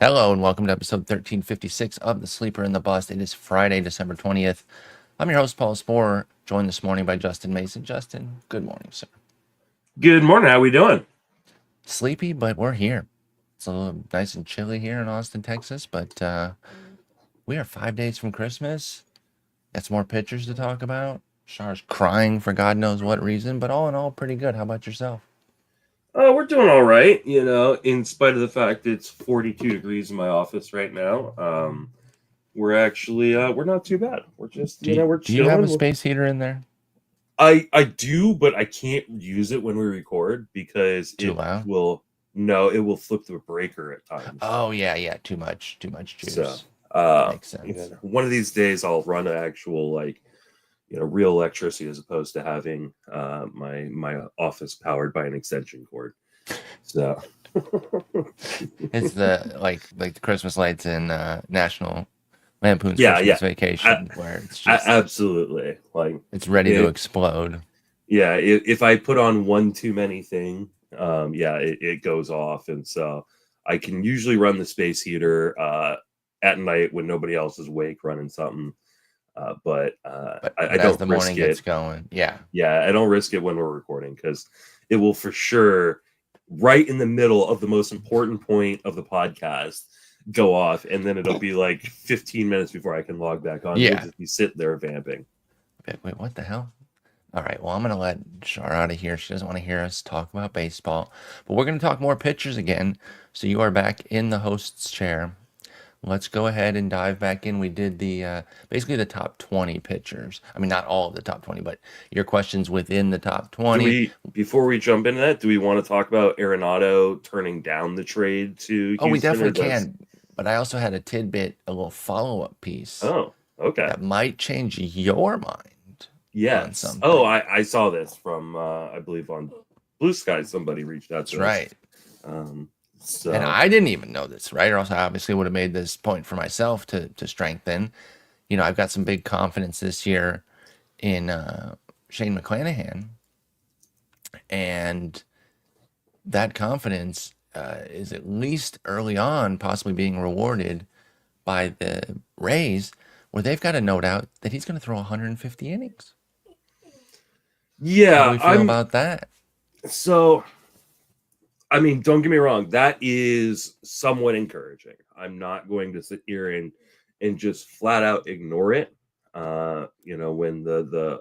Hello and welcome to episode 1356 of The Sleeper and the Bust. It is Friday, December 20th. I'm your host, Paul Sporer, joined this morning by Justin Mason. Justin, good morning, sir. Good morning. How we doing? Sleepy, but we're here. It's a little nice and chilly here in Austin, Texas, but we are 5 days from Christmas. Got some more pictures to talk about. Char's crying for God knows what reason, but all in all, pretty good. How about yourself? We're doing all right. In spite of the fact it's 42 degrees in my office right now. We're actually we're not too bad. We're just we're Do you have a chilling. space heater in there? I do, but I can't use it when we record because Too loud? it will flip the breaker at times. Oh, yeah. Too much juice. So Makes sense. one of these days I'll run an actual real electricity as opposed to having my office powered by an extension cord. So It's like the Christmas lights in National Lampoon's yeah, Christmas yeah. Vacation, where it's just Absolutely. it's ready to explode. Yeah, if I put on one too many thing, it goes off. And so I can usually run the space heater at night when nobody else is awake running something. But But I as don't the morning risk gets it. going, yeah, Yeah, I don't risk it when we're recording because it will for sure, right in the middle of the most important point of the podcast, go off, and then it'll be like 15 minutes before I can log back on. We'll yeah. just be sitting there vamping. Wait, what the hell? All right, well, I'm gonna let Char out of here. She doesn't want to hear us talk about baseball, but we're gonna talk more pitchers again. So you are back in the host's chair. Let's go ahead and dive back in. We did the basically the top 20 pitchers. I mean, not all of the top 20, but your questions within the top 20. Before we jump into that, do we want to talk about Arenado turning down the trade to Oh, we Houston? definitely can. But I also had a tidbit, a little follow-up piece Oh, okay. that might change your mind on Yes. Oh, something. I saw this from I believe on Blue Sky. Somebody reached out That's to us. right. And So I didn't even know this, right? Or else I obviously would have made this point for myself to strengthen. I've got some big confidence this year in Shane McClanahan, and that confidence is at least early on possibly being rewarded by the Rays, where they've got a note out that he's going to throw 150 innings. How do yeah, we feel about that? so I mean, don't get me wrong, that is somewhat encouraging. I'm not going to sit here and just flat out ignore it. When the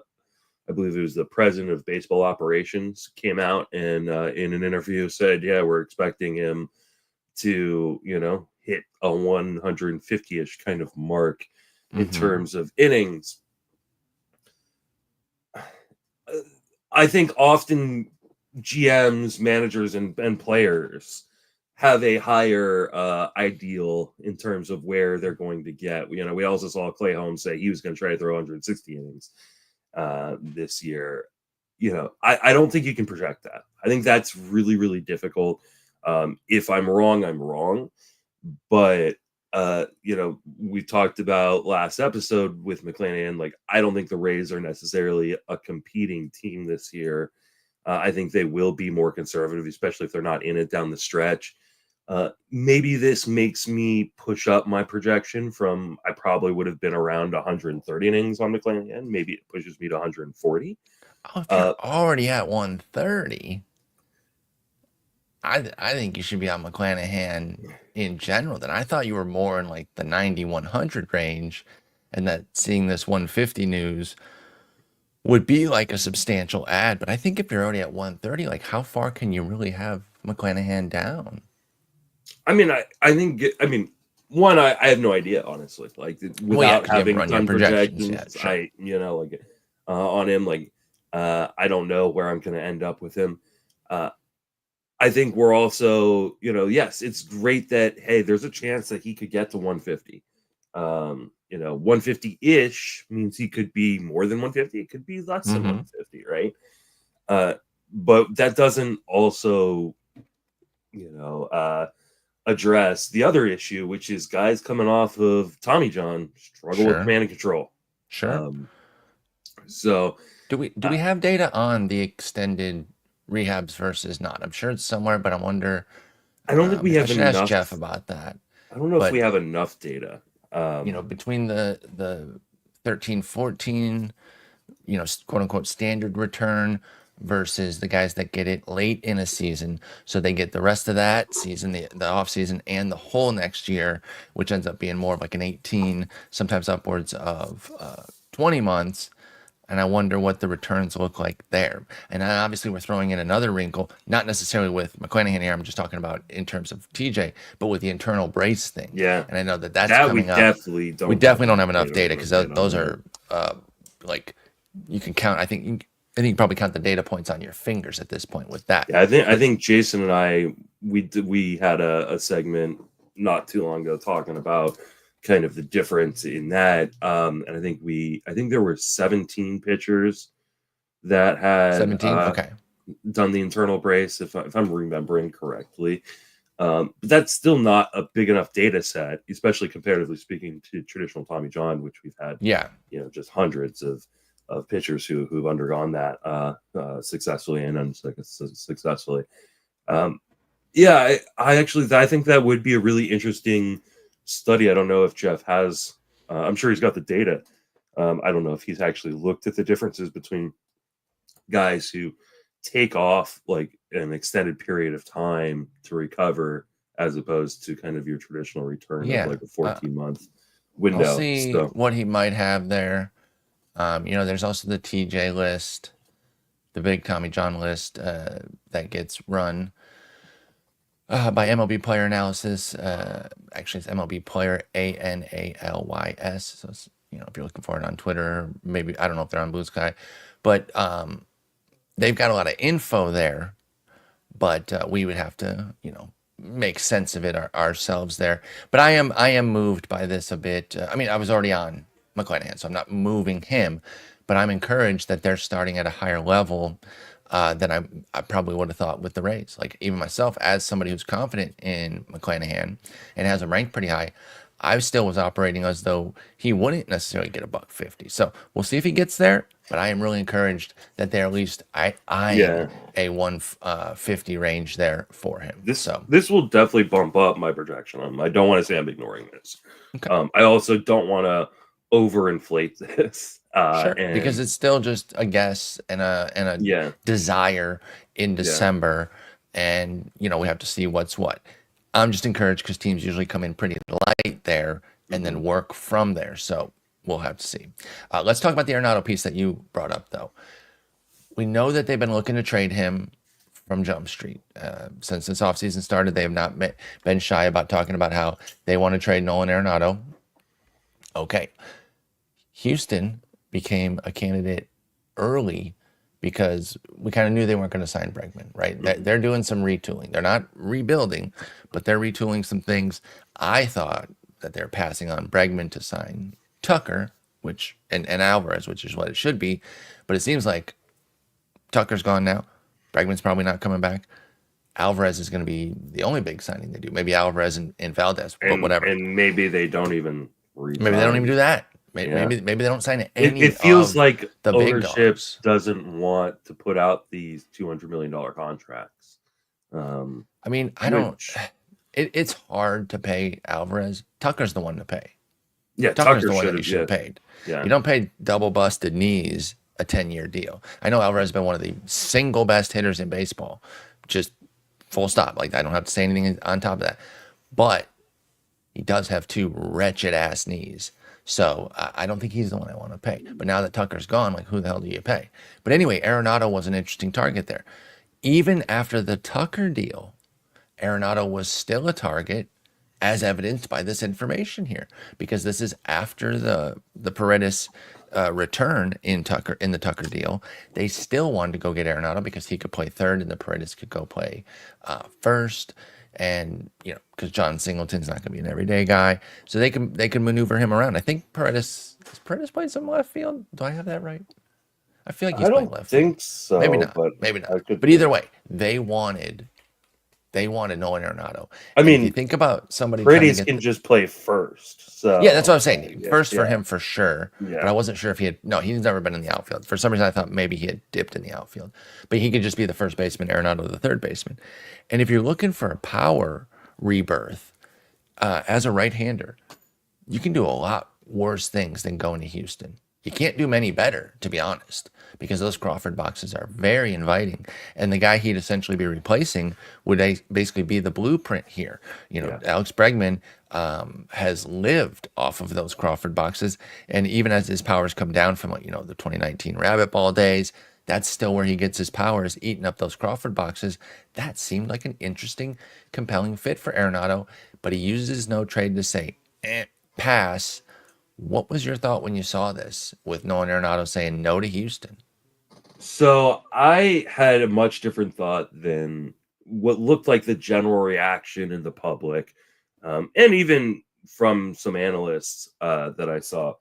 I believe it was the president of baseball operations came out and in an interview said, yeah, we're expecting him to, hit a 150-ish kind of mark in Mm-hmm. terms of innings. I think often GMs, managers, and players have a higher ideal in terms of where they're going to get. We also saw Clay Holmes say he was going to try to throw 160 innings this year. I don't think you can project that. I think that's really, really difficult. If I'm wrong, I'm wrong. But we talked about last episode with McClanahan. Like, I don't think the Rays are necessarily a competing team this year. I think they will be more conservative, especially if they're not in it down the stretch. Maybe this makes me push up my projection from I probably would have been around 130 innings on McClanahan. Maybe it pushes me to 140. Oh, if you're already at 130, I think you should be on McClanahan in general. Then I thought you were more in like the 90, 100 range, and that seeing this 150 news would be like a substantial ad. But I think if you're already at 130, like how far can you really have McClanahan down? I mean, one, I have no idea, honestly. Like, without 'Cause you haven't having run your done projections yet. projections, Sure. on him, I don't know where I'm going to end up with him. I think we're also, yes, it's great that, hey, there's a chance that he could get to 150. 150-ish means he could be more than 150. It could be less than Mm-hmm. 150, right? But that doesn't also, address the other issue, which is guys coming off of Tommy John struggle with Sure. command and control. Sure. So Do we have data on the extended rehabs versus not? I'm sure it's somewhere, but I wonder. I don't think we I have should ask enough. Jeff about that. I don't know if we But have enough data. between the 13, 14, quote unquote standard return versus the guys that get it late in a season, so they get the rest of that season, the off season, and the whole next year, which ends up being more of like an 18, sometimes upwards of 20 months. And I wonder what the returns look like there. And obviously, we're throwing in another wrinkle, not necessarily with McClanahan here. I'm just talking about in terms of TJ, but with the internal brace thing. Yeah, And I know that that's that we coming up. definitely We don't. definitely don't have enough data because on those that. are like you can count. I think you can probably count the data points on your fingers at this point with that. Yeah, I think Jason and I we had a segment not too long ago talking about kind of the difference in that. And I think there were 17 pitchers that had 17. Okay. done the internal brace, if I'm remembering correctly. But that's still not a big enough data set, especially comparatively speaking to traditional Tommy John, which we've had, Yeah. just hundreds of pitchers who've undergone that successfully and unsuccessfully. Yeah, I think that would be a really interesting study. I don't know if Jeff has. I'm sure he's got the data. I don't know if he's actually looked at the differences between guys who take off like an extended period of time to recover as opposed to kind of your traditional return of like a 14-month window. I'll see what he might have there. There's also the TJ list, the big Tommy John list that gets run by MLB Player Analysis. Actually, it's MLB Player ANALYS. So, if you're looking for it on Twitter, maybe, I don't know if they're on Blue Sky, but they've got a lot of info there, but we would have to, make sense of it ourselves there. But I am moved by this a bit. I mean, I was already on McClanahan, so I'm not moving him, but I'm encouraged that they're starting at a higher level than I probably would have thought with the Rays. Like, even myself, as somebody who's confident in McClanahan and has him ranked pretty high, I still was operating as though he wouldn't necessarily get $150. So we'll see if he gets there. But I am really encouraged that they're at least a 150 range there for him. This will definitely bump up my projection on him. I don't want to say I'm ignoring this. Okay. I also don't want to overinflate this. Sure, because it's still just a guess and a desire in December, and we have to see what's what. I'm just encouraged because teams usually come in pretty light there and then work from there. So we'll have to see. Let's talk about the Arenado piece that you brought up, though. We know that they've been looking to trade him from Jump Street. Since this offseason started, they have not been shy about talking about how they want to trade Nola and Arenado. Okay. Houston became a candidate early because we kind of knew they weren't going to sign Bregman, right? They're doing some retooling. They're not rebuilding, but they're retooling some things. I thought that they're passing on Bregman to sign Tucker, and Alvarez, which is what it should be. But it seems like Tucker's gone now. Bregman's probably not coming back. Alvarez is going to be the only big signing they do. Maybe Alvarez and Valdez, but whatever. And maybe they don't even maybe they don't even do that. Maybe they don't sign any. It feels like the ownership doesn't want to put out these $200 million contracts. I mean, I don't. It's hard to pay Alvarez. Tucker's the one to pay. Yeah, Tucker's the one that you should have paid. Yeah. You don't pay double busted knees a 10-year deal. I know Alvarez has been one of the single best hitters in baseball. Just full stop. Like, I don't have to say anything on top of that. But he does have 2 wretched ass knees. So I don't think he's the one I want to pay. But now that Tucker's gone, like, who the hell do you pay? But anyway, Arenado was an interesting target there. Even after the Tucker deal, Arenado was still a target, as evidenced by this information here, because this is after the Paredes return in the Tucker deal. They still wanted to go get Arenado because he could play third and the Paredes could go play first. And because John Singleton's not going to be an everyday guy, so they can maneuver him around. I think Paredes played some left field. Do I have that right? I feel like he's playing left field. I don't think so. Maybe not. Maybe not. But either way, they wanted Nola and Arenado. I mean, if you think about somebody, Paredes can just play first. So yeah, that's what I'm saying. First for him for sure. Yeah. But I wasn't sure if he's never been in the outfield. For some reason, I thought maybe he had dipped in the outfield. But he could just be the first baseman, Arenado the third baseman. And if you're looking for a power rebirth, as a right-hander, you can do a lot worse things than going to Houston. You can't do many better, to be honest, because those Crawford boxes are very inviting. And the guy he'd essentially be replacing would basically be the blueprint here. Yeah. Alex Bregman has lived off of those Crawford boxes. And even as his powers come down from, the 2019 Rabbit Ball days, that's still where he gets his powers, eating up those Crawford boxes. That seemed like an interesting, compelling fit for Arenado, but he uses no trade to say, pass. What was your thought when you saw this with Nolan Arenado saying no to Houston? So I had a much different thought than what looked like the general reaction in the public, and even from some analysts that I saw,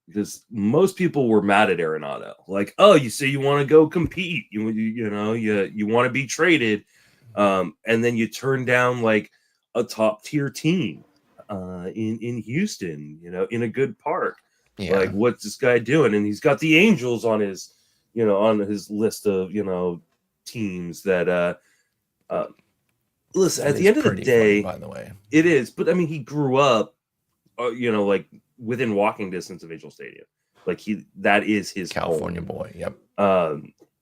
because most people were mad at Arenado. Like, oh, you say you want to go compete, you want to be traded, and then you turn down like a top tier team in Houston, in a good park. Yeah. Like, what's this guy doing? And he's got the Angels on his list of teams that listen, That at the end of the day, funny, by the way, it is. But I mean, he grew up like within walking distance of Angel Stadium. Like that is his California home. boy. Yep.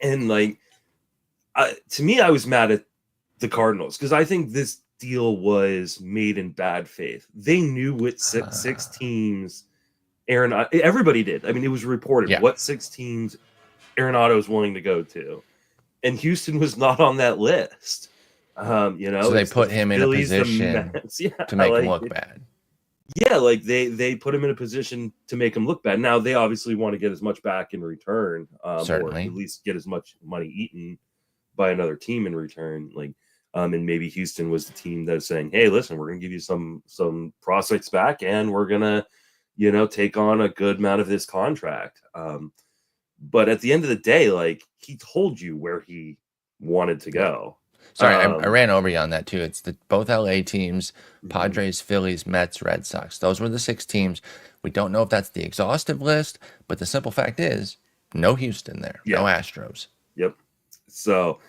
And like to me, I was mad at the Cardinals because I think this deal was made in bad faith. They knew what six teams everybody did. I mean, it was reported what 6 teams Arenado was willing to go to, and Houston was not on that list. So they put him in a position to make him look bad. Yeah, like they put him in a position to make him look bad. Now they obviously want to get as much back in return, Certainly, or at least get as much money eaten by another team in return. Like, and maybe Houston was the team that was saying, "Hey, listen, we're going to give you some prospects back, and we're gonna, take on a good amount of this contract." But at the end of the day, like, he told you where he wanted to go. Sorry, I ran over you on that too. It's both LA teams, Padres, Phillies, Mets, Red Sox. Those were the 6 teams. We don't know if that's the exhaustive list, but the simple fact is no Houston there, no Astros. Yep. So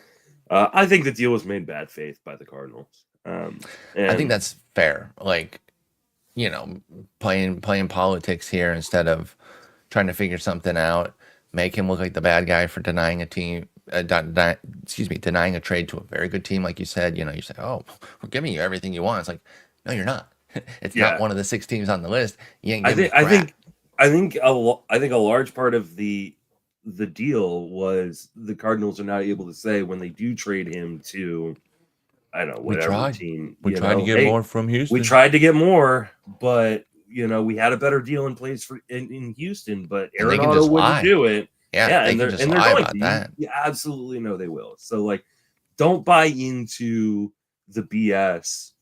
I think the deal was made in bad faith by the Cardinals. And I think that's fair. Like, playing politics here instead of trying to figure something out, make him look like the bad guy for denying a team. Denying a trade to a very good team, like you said. You say, "Oh, we're giving you everything you want." It's like, no, you're not. It's not one of the 6 teams on the list. You ain't giving me crap. I think a large part of the deal was the Cardinals are not able to say when they do trade him to, I don't know, whatever team. We tried to get more from Houston. We tried to get more, but we had a better deal in place in Houston, but Arenado wouldn't do it. Yeah, and they're going about that. You absolutely know they will. So like, don't buy into the BS,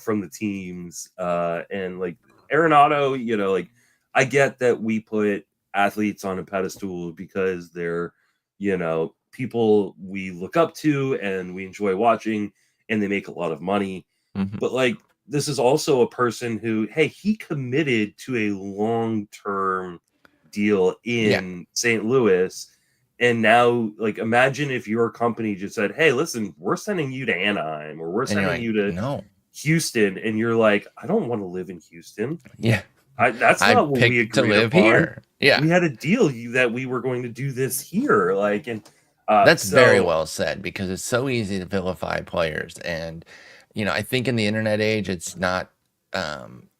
from the teams. And like Arenado, like, I get that we put athletes on a pedestal because they're, people we look up to and we enjoy watching, and they make a lot of money. Mm-hmm. But like, this is also a person who, hey, he committed to a long-term deal in St. Louis, and now, like, imagine if your company just said, "Hey, listen, we're sending you to Anaheim, or we're sending you to Houston," and you're like, "I don't want to live in Houston." Yeah, that's not what we agreed to live upon. here. Yeah, we had a deal that we were going to do this here, like, and that's very well said, because it's so easy to vilify players, and I think in the internet age, it's not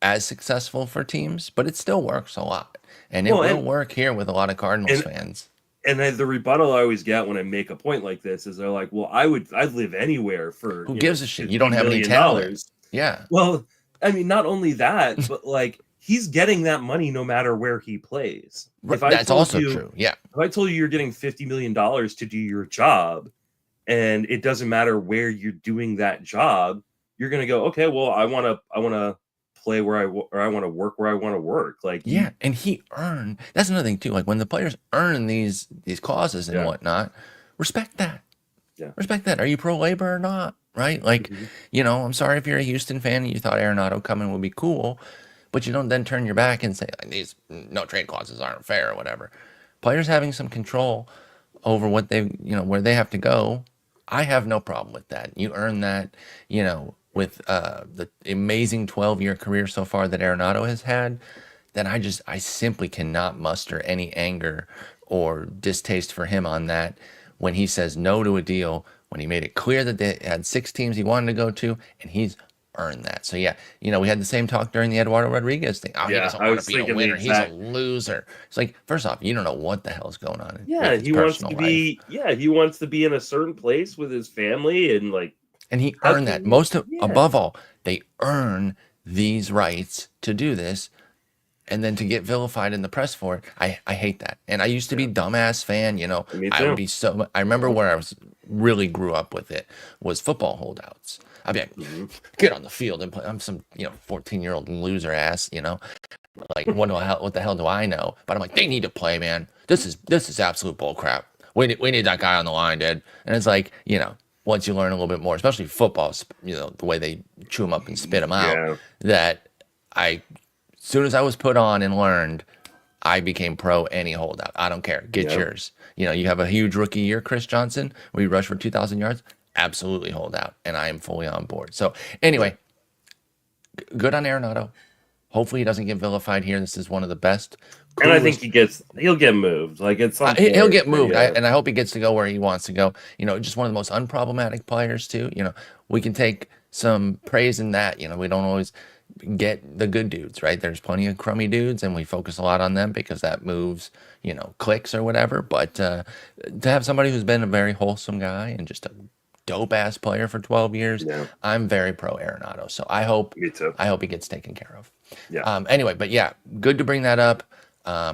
as successful for teams, but it still works a lot. And it will work here with a lot of Cardinals fans. And the rebuttal I always get when I make a point like this is they're like, "Well, I'd live anywhere for who gives a shit? You don't have any talent." Yeah. Well, I mean, not only that, but like, he's getting that money no matter where he plays. That's also true. Yeah. If I told you you're getting $50 million to do your job, and it doesn't matter where you're doing that job, you're gonna go, "Okay, well, I want to play where I want to work where I want to work." Like, and he earned. That's another thing too. Like, when the players earn these clauses and whatnot, respect that. Yeah, respect that. Are you pro labor or not? Right? Like, I'm sorry if you're a Houston fan and you thought Arenado coming would be cool, but you don't then turn your back and say, these no trade clauses aren't fair or whatever. Players having some control over what they, where they have to go, I have no problem with that. You earn that, with the amazing 12-year career so far that Arenado has had, then I simply cannot muster any anger or distaste for him on that when he says no to a deal, when he made it clear that they had 6 teams he wanted to go to, and he's earned that. So yeah, we had the same talk during the Eduardo Rodriguez thing. Oh, he Yeah, doesn't I want to was be a thinking the winner. He's a exact. loser. It's like, first off, you don't know what the hell's going on with Yeah, his he wants personal to life. be. Yeah, he wants to be in a certain place with his family, and like, And he how earned can that. you? Yeah, Above all, they earn these rights to do this, and then to get vilified in the press for it. I hate that. And I used to be yeah, dumbass fan. me I would too. be so. I remember where I was really grew up with it was football holdouts. I'd be like, Hmm. get on the field and play. I'm some 14-year-old loser ass. Like what the hell do I know? But I'm like, they need to play, man. This is absolute bull crap. We need that guy on the line, dude. And it's like, once you learn a little bit more, especially football, the way they chew them up and spit them out, Yeah, that as soon as I was put on and learned, I became pro any holdout. I don't care. Get yeah, yours. You have a huge rookie year, Chris Johnson, where you rush for 2,000 yards. Absolutely hold out, and I am fully on board. So yeah. anyway, good on Arenado. Hopefully, he doesn't get vilified here. This is one of the best, And I think coolest. he'll get moved. Like at some He'll point, get moved, yeah, and I hope he gets to go where he wants to go. Just one of the most unproblematic players too. We can take some praise in that. We don't always get the good dudes, right? There's plenty of crummy dudes, and we focus a lot on them because that moves, clicks or whatever. But to have somebody who's been a very wholesome guy and just a dope ass player for 12 years, yeah, I'm very pro Arenado. So I hope me too. he gets taken care of. Yeah, Anyway, but yeah, good to bring that up.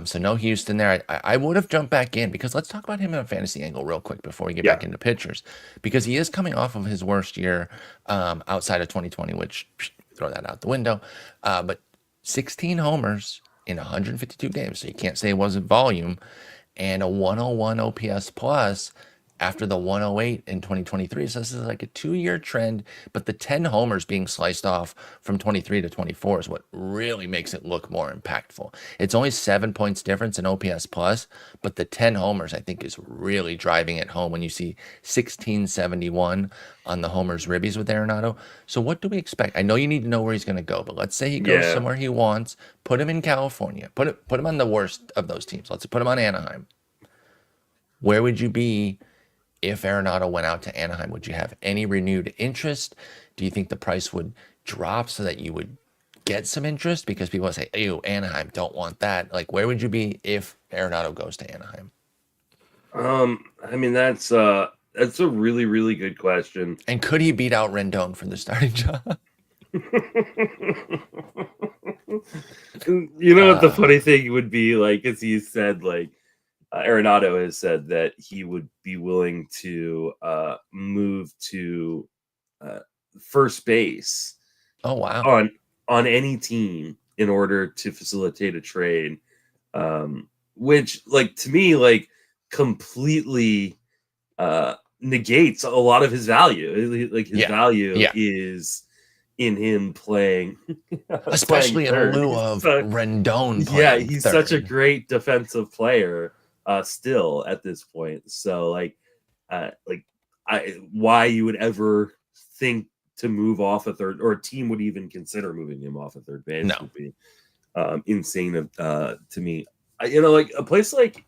So no Houston there. I would have jumped back in because let's talk about him in a fantasy angle real quick before we get yeah. back into pitchers, because he is coming off of his worst year outside of 2020, which throw that out the window. But 16 homers in 152 games, so you can't say it wasn't volume, and a 101 OPS plus after the 108 in 2023. So this is like a 2-year trend, but the 10 homers being sliced off from 23 to 24 is what really makes it look more impactful. It's only 7 points difference in OPS plus, but the 10 homers I think is really driving it home when you see 1671 on the homers ribbies with Arenado. So what do we expect? I know you need to know where he's going to go, but let's say he goes Yeah. somewhere he wants. Put him in California. Put him on the worst of those teams. Let's put him on Anaheim. Where would you be if Arenado went out to Anaheim? Would you have any renewed interest? Do you think the price would drop so that you would get some interest? Because people would say, ew, Anaheim, don't want that. Like, where would you be if Arenado goes to Anaheim? I mean that's a really, really good question. And could he beat out Rendon for the starting job? You know what the funny thing would be, like, as he said, like, Arenado has said that he would be willing to move to uh, first base Oh, wow. on any team in order to facilitate a trade, which, like, to me, like, completely negates a lot of his value. Like, his Yeah. value Yeah. is in him playing, Especially in third. lieu of Rendon Yeah, playing he's third. such a great defensive player still at this point. So like why you would ever think to move off a third, or a team would even consider moving him off a third base, No. would be insane to me. Like a place like,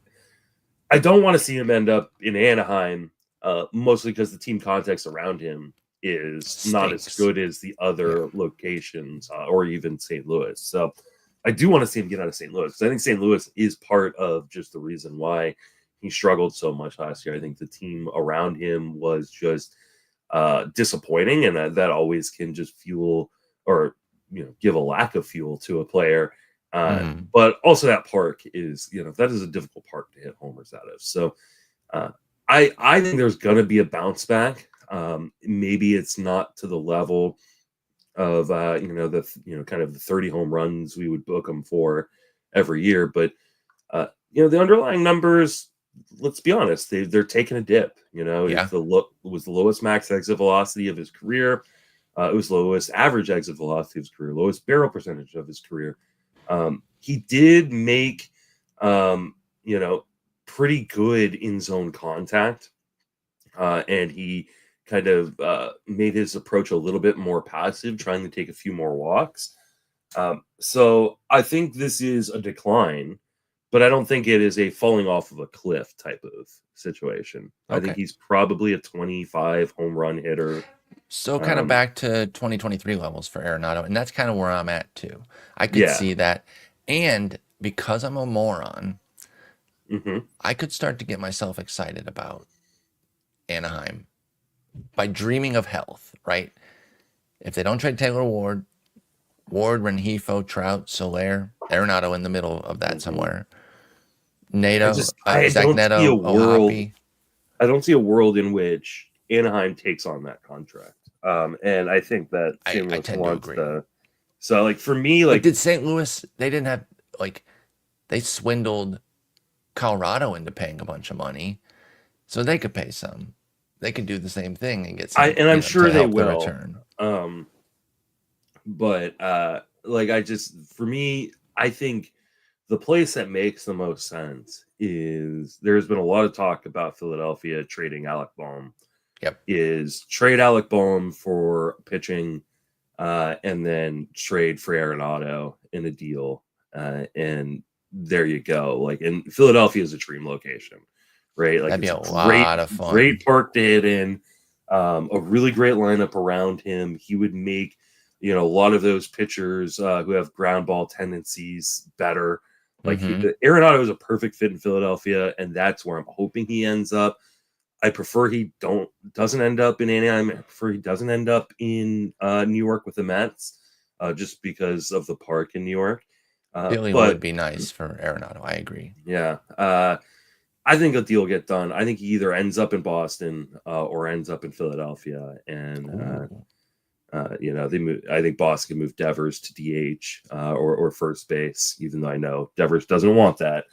I don't want to see him end up in Anaheim, mostly because the team context around him is not as Stinks. good as the other locations, or even St. Louis. So I do want to see him get out of St. Louis, because I think St. Louis is part of just the reason why he struggled so much last year. I think the team around him was just disappointing, and that always can just fuel, or give a lack of fuel to a player. But also that park is, that is a difficult park to hit homers out of. So I think there's going to be a bounce back. Maybe it's not to the level of kind of the 30 home runs we would book him for every year, but the underlying numbers, let's be honest, they're taking a dip. Yeah. It was the lowest max exit velocity of his career. It was lowest average exit velocity of his career, lowest barrel percentage of his career. He did make pretty good in zone contact, and he kind of made his approach a little bit more passive, trying to take a few more walks. So I think this is a decline, but I don't think it is a falling off of a cliff type of situation. I think Okay. he's probably a 25 home run hitter. So kind of back to 2023 levels for Arenado, and that's kind of where I'm at too. I could Yeah. see that, and because I'm a moron, hmm I could start to get myself excited about Anaheim by dreaming of health, right? If they don't trade Taylor Ward, Rengifo, Trout, Soler, Arenado in the middle of that somewhere. Nato, I Zach don't see a Neto, world. Ohapi. I don't see a world in which Anaheim takes on that contract. And I think that I St. Louis tend to wants agree. to. So, like, for me, But like, did St. Louis, they didn't have, like, they swindled Colorado into paying a bunch of money, so they could pay some. They could do the same thing and get some, and I'm sure to they help the will. return. But like, for me, I think the place that makes the most sense is there's been a lot of talk about Philadelphia trading Alec Bohm. Yep. Is trade Alec Bohm for pitching, and then trade for Arenado in a deal, and there you go. Like, and Philadelphia is a dream location, right? Like, That'd be it's a lot of fun. Great park to hit in, a really great lineup around him. He would make, a lot of those pitchers who have ground ball tendencies better. Like, Arenado is a perfect fit in Philadelphia, and that's where I'm hoping he ends up. I prefer he doesn't end up in Anaheim. I prefer he doesn't end up in New York with the Mets, just because of the park in New York. Philly would be nice for Arenado. I agree. Yeah. I think a deal will get done. I think he either ends up in Boston or ends up in Philadelphia. And, I think Boston can move Devers to DH or first base, even though I know Devers doesn't want that.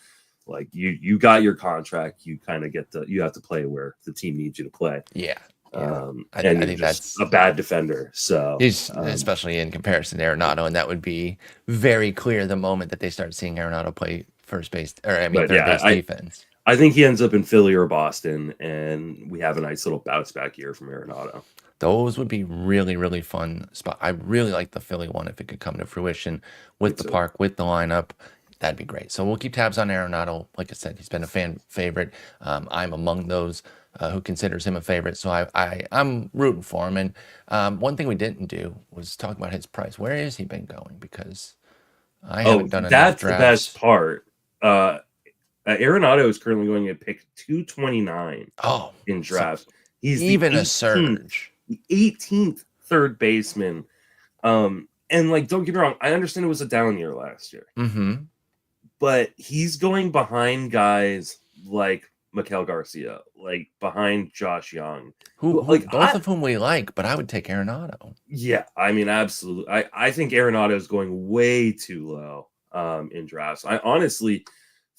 Like, you got your contract, you kind of you have to play where the team needs you to play. Yeah. I think that's a bad defender. So he's especially in comparison to Arenado, and that would be very clear the moment that they start seeing Arenado play first base, third base defense. I think he ends up in Philly or Boston, and we have a nice little bounce back year from Arenado. Those would be really, really fun spot. I really like the Philly one if it could come to fruition with the park, with the lineup. That'd be great. So we'll keep tabs on Arenado. Like I said, he's been a fan favorite. I'm among those who considers him a favorite. So I'm rooting for him. And one thing we didn't do was talk about his price. Where has he been going? Because I haven't done enough that's drafts. The best part. Arenado is currently going at pick 229 in drafts. So he's even a surge. The 18th third baseman. And, like, don't get me wrong, I understand it was a down year last year. But he's going behind guys like Miguel Garcia, like behind Josh Young, who both of whom we like, but I would take Arenado. Yeah, I mean, absolutely. I think Arenado is going way too low in drafts. I honestly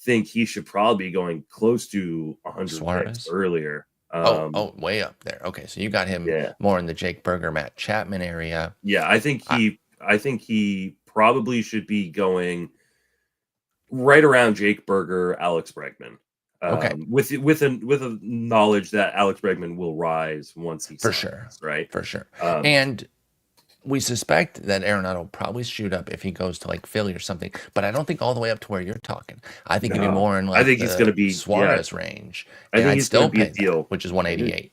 think he should probably be going close to 100 picks earlier. Way up there. Okay, so you got him more in the Jake Burger, Matt Chapman area. Yeah, I think he probably should be going right around Jake Burger, Alex Bregman. With a knowledge that Alex Bregman will rise once he signs, right? For sure. And we suspect that Arenado will probably shoot up if he goes to like Philly or something, but I don't think all the way up to where you're talking. I think he'd be more in like I think he's going to be Suarez range. I think he's still going to be a deal, which is 188.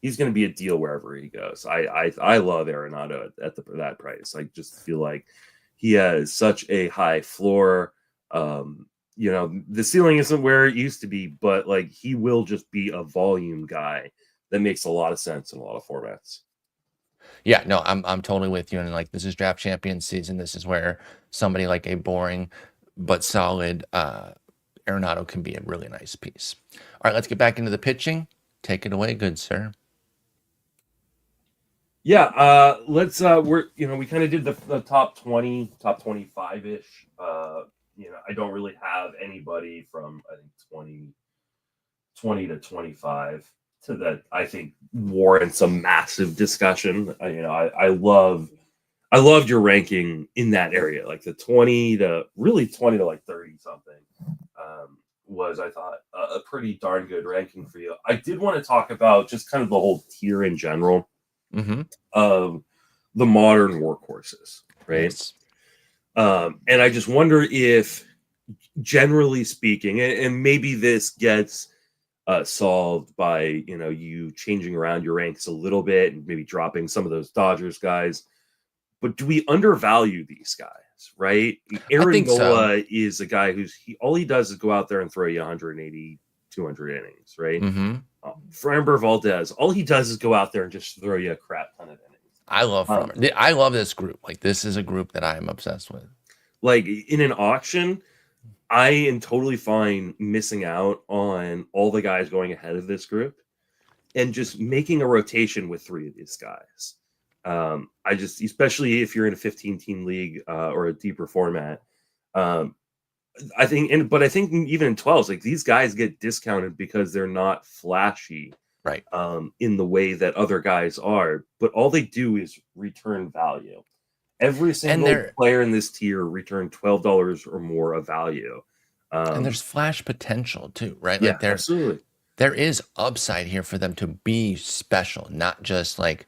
He's going to be a deal wherever he goes. I love Arenado at that price. I just feel like he has such a high floor. The ceiling isn't where it used to be, but like he will just be a volume guy that makes a lot of sense in a lot of formats. Yeah, no, I'm totally with you. And like, this is draft champion season. This is where somebody like a boring but solid Arenado can be a really nice piece. All right, let's get back into the pitching. Take it away, good sir. Yeah, let's we kind of did the top 20, top 25-ish. I don't really have anybody from I think 20 to 25 to that I think warrants some massive discussion. I loved your ranking in that area, like the 20 to like 30 something, was, I thought, a pretty darn good ranking for you. I did want to talk about just kind of the whole tier in general of the modern workhorses, right? Yes. And I just wonder if, generally speaking, and maybe this gets solved by you changing around your ranks a little bit and maybe dropping some of those Dodgers guys. But do we undervalue these guys, right? I Aaron think so. Nola is a guy who's all he does is go out there and throw you 180, 200 innings, right? Framber Valdez, all he does is go out there and just throw you a crap ton of innings. I love Framber. I love this group. Like, this is a group that I am obsessed with. Like, in an auction, I am totally fine missing out on all the guys going ahead of this group and just making a rotation with 3 of these guys. I just, especially if you're in a 15-team league or a deeper format, I think, but I think even in 12s, like, these guys get discounted because they're not flashy, right? In the way that other guys are, but all they do is return value. Every single player in this tier returned $12 or more of value. And there's flash potential too, right? Yeah, like absolutely. There is upside here for them to be special, not just like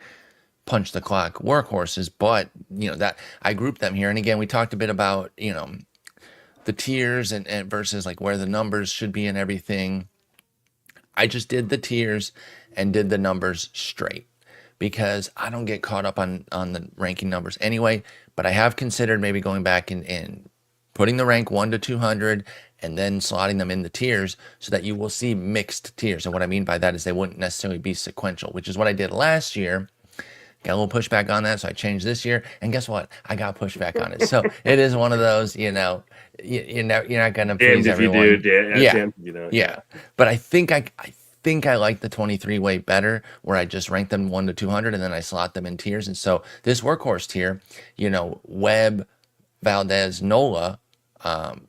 punch the clock workhorses, but that I grouped them here. And again, we talked a bit about, the tiers and versus like where the numbers should be and everything. I just did the tiers and did the numbers straight because I don't get caught up on the ranking numbers anyway, but I have considered maybe going back and putting the rank 1 to 200 and then slotting them in the tiers so that you will see mixed tiers. And what I mean by that is they wouldn't necessarily be sequential, which is what I did last year. Got a little pushback on that, so I changed this year. And guess what? I got pushback on it. So it is one of those, you're not going to please everyone. Yeah. But I think I like the 23 way better, where I just rank them 1 to 200 and then I slot them in tiers. And so this workhorse tier, Webb, Valdez, Nola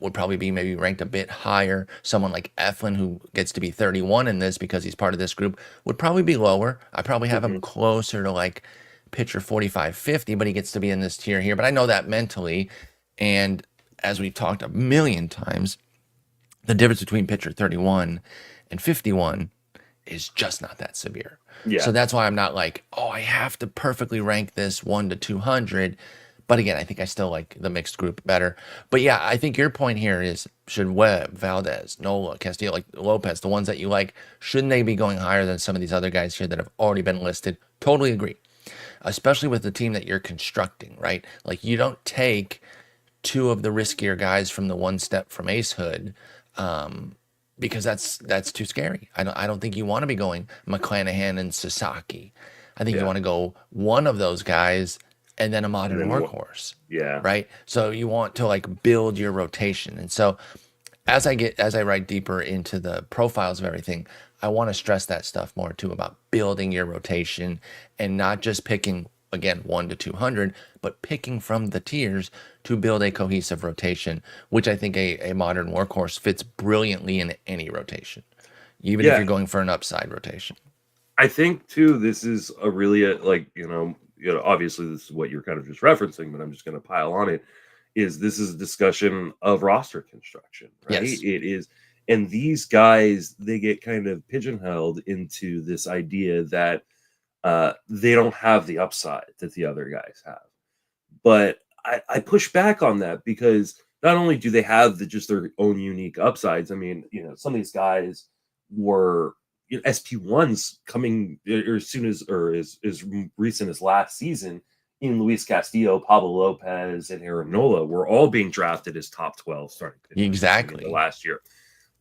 would probably be maybe ranked a bit higher. Someone like Eflin, who gets to be 31 in this because he's part of this group, would probably be lower. I probably have him closer to like pitcher 45, 50, but he gets to be in this tier here. But I know that mentally. And as we've talked a million times, the difference between pitcher 31 and 51 is just not that severe. Yeah. So that's why I'm not like, I have to perfectly rank this 1 to 200. But again, I think I still like the mixed group better. But yeah, I think your point here is, should Webb, Valdez, Nola, Castillo, like Lopez, the ones that you like, shouldn't they be going higher than some of these other guys here that have already been listed? Totally agree. Especially with the team that you're constructing, right? Like, you don't take 2 of the riskier guys from the one step from Ace Hood, because that's too scary. I don't think you want to be going McClanahan and Sasaki. I think you want to go one of those guys and then a modern workhorse. Yeah. Right. So you want to like build your rotation. And so as I write deeper into the profiles of everything, I want to stress that stuff more too, about building your rotation and not just picking, again, 1 to 200, but picking from the tiers to build a cohesive rotation, which I think a modern workhorse fits brilliantly in any rotation, even if you're going for an upside rotation. I think too, this is a really obviously this is what you're kind of just referencing, but I'm just going to pile on it. This is a discussion of roster construction, right? Yes. It is. And these guys, they get kind of pigeonholed into this idea that they don't have the upside that the other guys have. But I push back on that, because not only do they have just their own unique upsides. I mean, some of these guys were SP1s coming as soon as, or as recent as last season. In Luis Castillo, Pablo Lopez, and Aaron Nola were all being drafted as top 12 starting pitchers Exactly last year.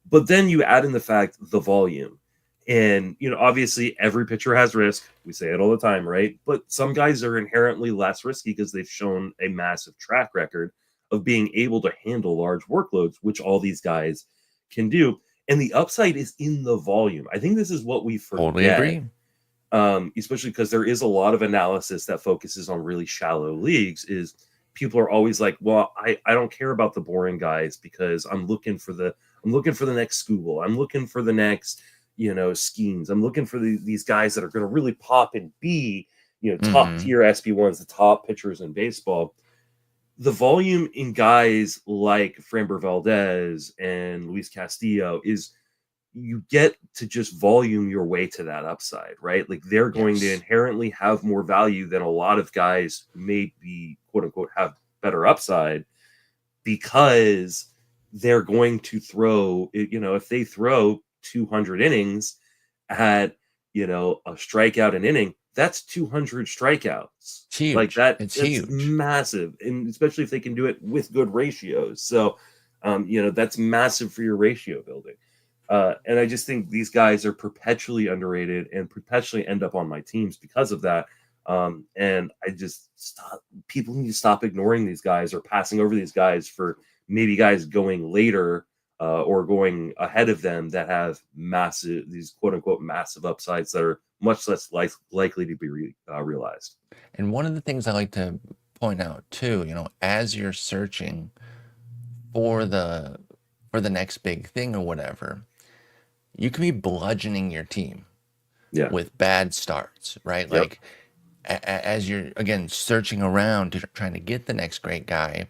But then you add in the fact, the volume. And, obviously every pitcher has risk. We say it all the time, right? But some guys are inherently less risky because they've shown a massive track record of being able to handle large workloads, which all these guys can do. And the upside is in the volume. I think this is what we forget. Totally agree. Especially because there is a lot of analysis that focuses on really shallow leagues. Is people are always like, well, I don't care about the boring guys because I'm looking for the next Scooble. I'm looking for the next, schemes. I'm looking for these guys that are going to really pop and be, top tier SP1s, the top pitchers in baseball. the volume in guys like Framber Valdez and Luis Castillo is you get to just volume your way to that upside, right? Like they're going to Yes. inherently have more value than a lot of guys who may be quote unquote have better upside because they're going to throw, if they throw 200 innings at, a strikeout an inning, that's 200 strikeouts. It's Like huge. It's that's huge. massive. And especially if they can do it with good ratios. So, that's massive for your ratio building. And I just think these guys are perpetually underrated and perpetually end up on my teams because of that. And I just people need to stop ignoring these guys or passing over these guys for maybe guys going later or going ahead of them that have these quote unquote massive upsides that are much less likely to be realized. And one of the things I like to point out too, as you're searching for the next big thing or whatever, you can be bludgeoning your team Yeah. with bad starts, right? Yep. Like as you're again searching around to trying to get the next great guy,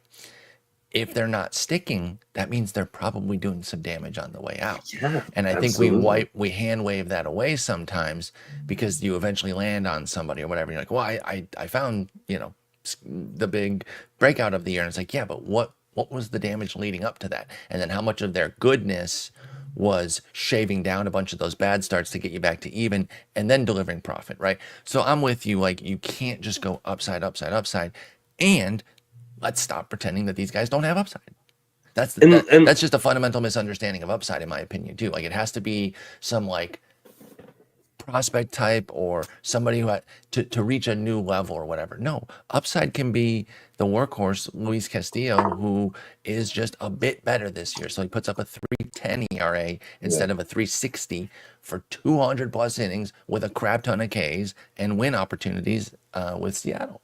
if they're not sticking, that means they're probably doing some damage on the way out. Yeah. And I think Absolutely. we hand wave that away sometimes because you eventually land on somebody or whatever. You're like, well, I found, the big breakout of the year. And it's like, yeah, but what was the damage leading up to that? And then how much of their goodness was shaving down a bunch of those bad starts to get you back to even and then delivering profit, right? So I'm with you. Like, you can't just go upside, upside, upside. And let's stop pretending that these guys don't have upside. And That's just a fundamental misunderstanding of upside, in my opinion, too. Like, it has to be some like prospect type or somebody who had to reach a new level or whatever. No, upside can be the workhorse Luis Castillo, who is just a bit better this year. So he puts up a 3.10 ERA instead of a 3.60 for 200 plus innings with a crap ton of Ks and win opportunities with Seattle.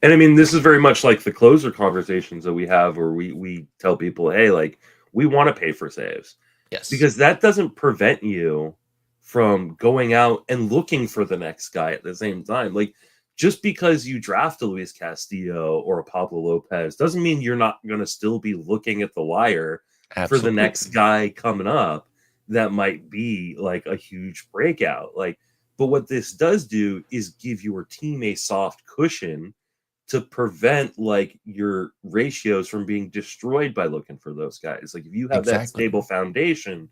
And I mean, this is very much like the closer conversations that we have where we tell people, hey, like, we want to pay for saves. Yes. Because that doesn't prevent you from going out and looking for the next guy at the same time. Like, just because you draft a Luis Castillo or a Pablo Lopez doesn't mean you're not going to still be looking at the wire for the Absolutely. next guy coming up that might be like a huge breakout. Like, but what this does do is give your team a soft cushion to prevent like your ratios from being destroyed by looking for those guys. Like if you have that Exactly. stable foundation,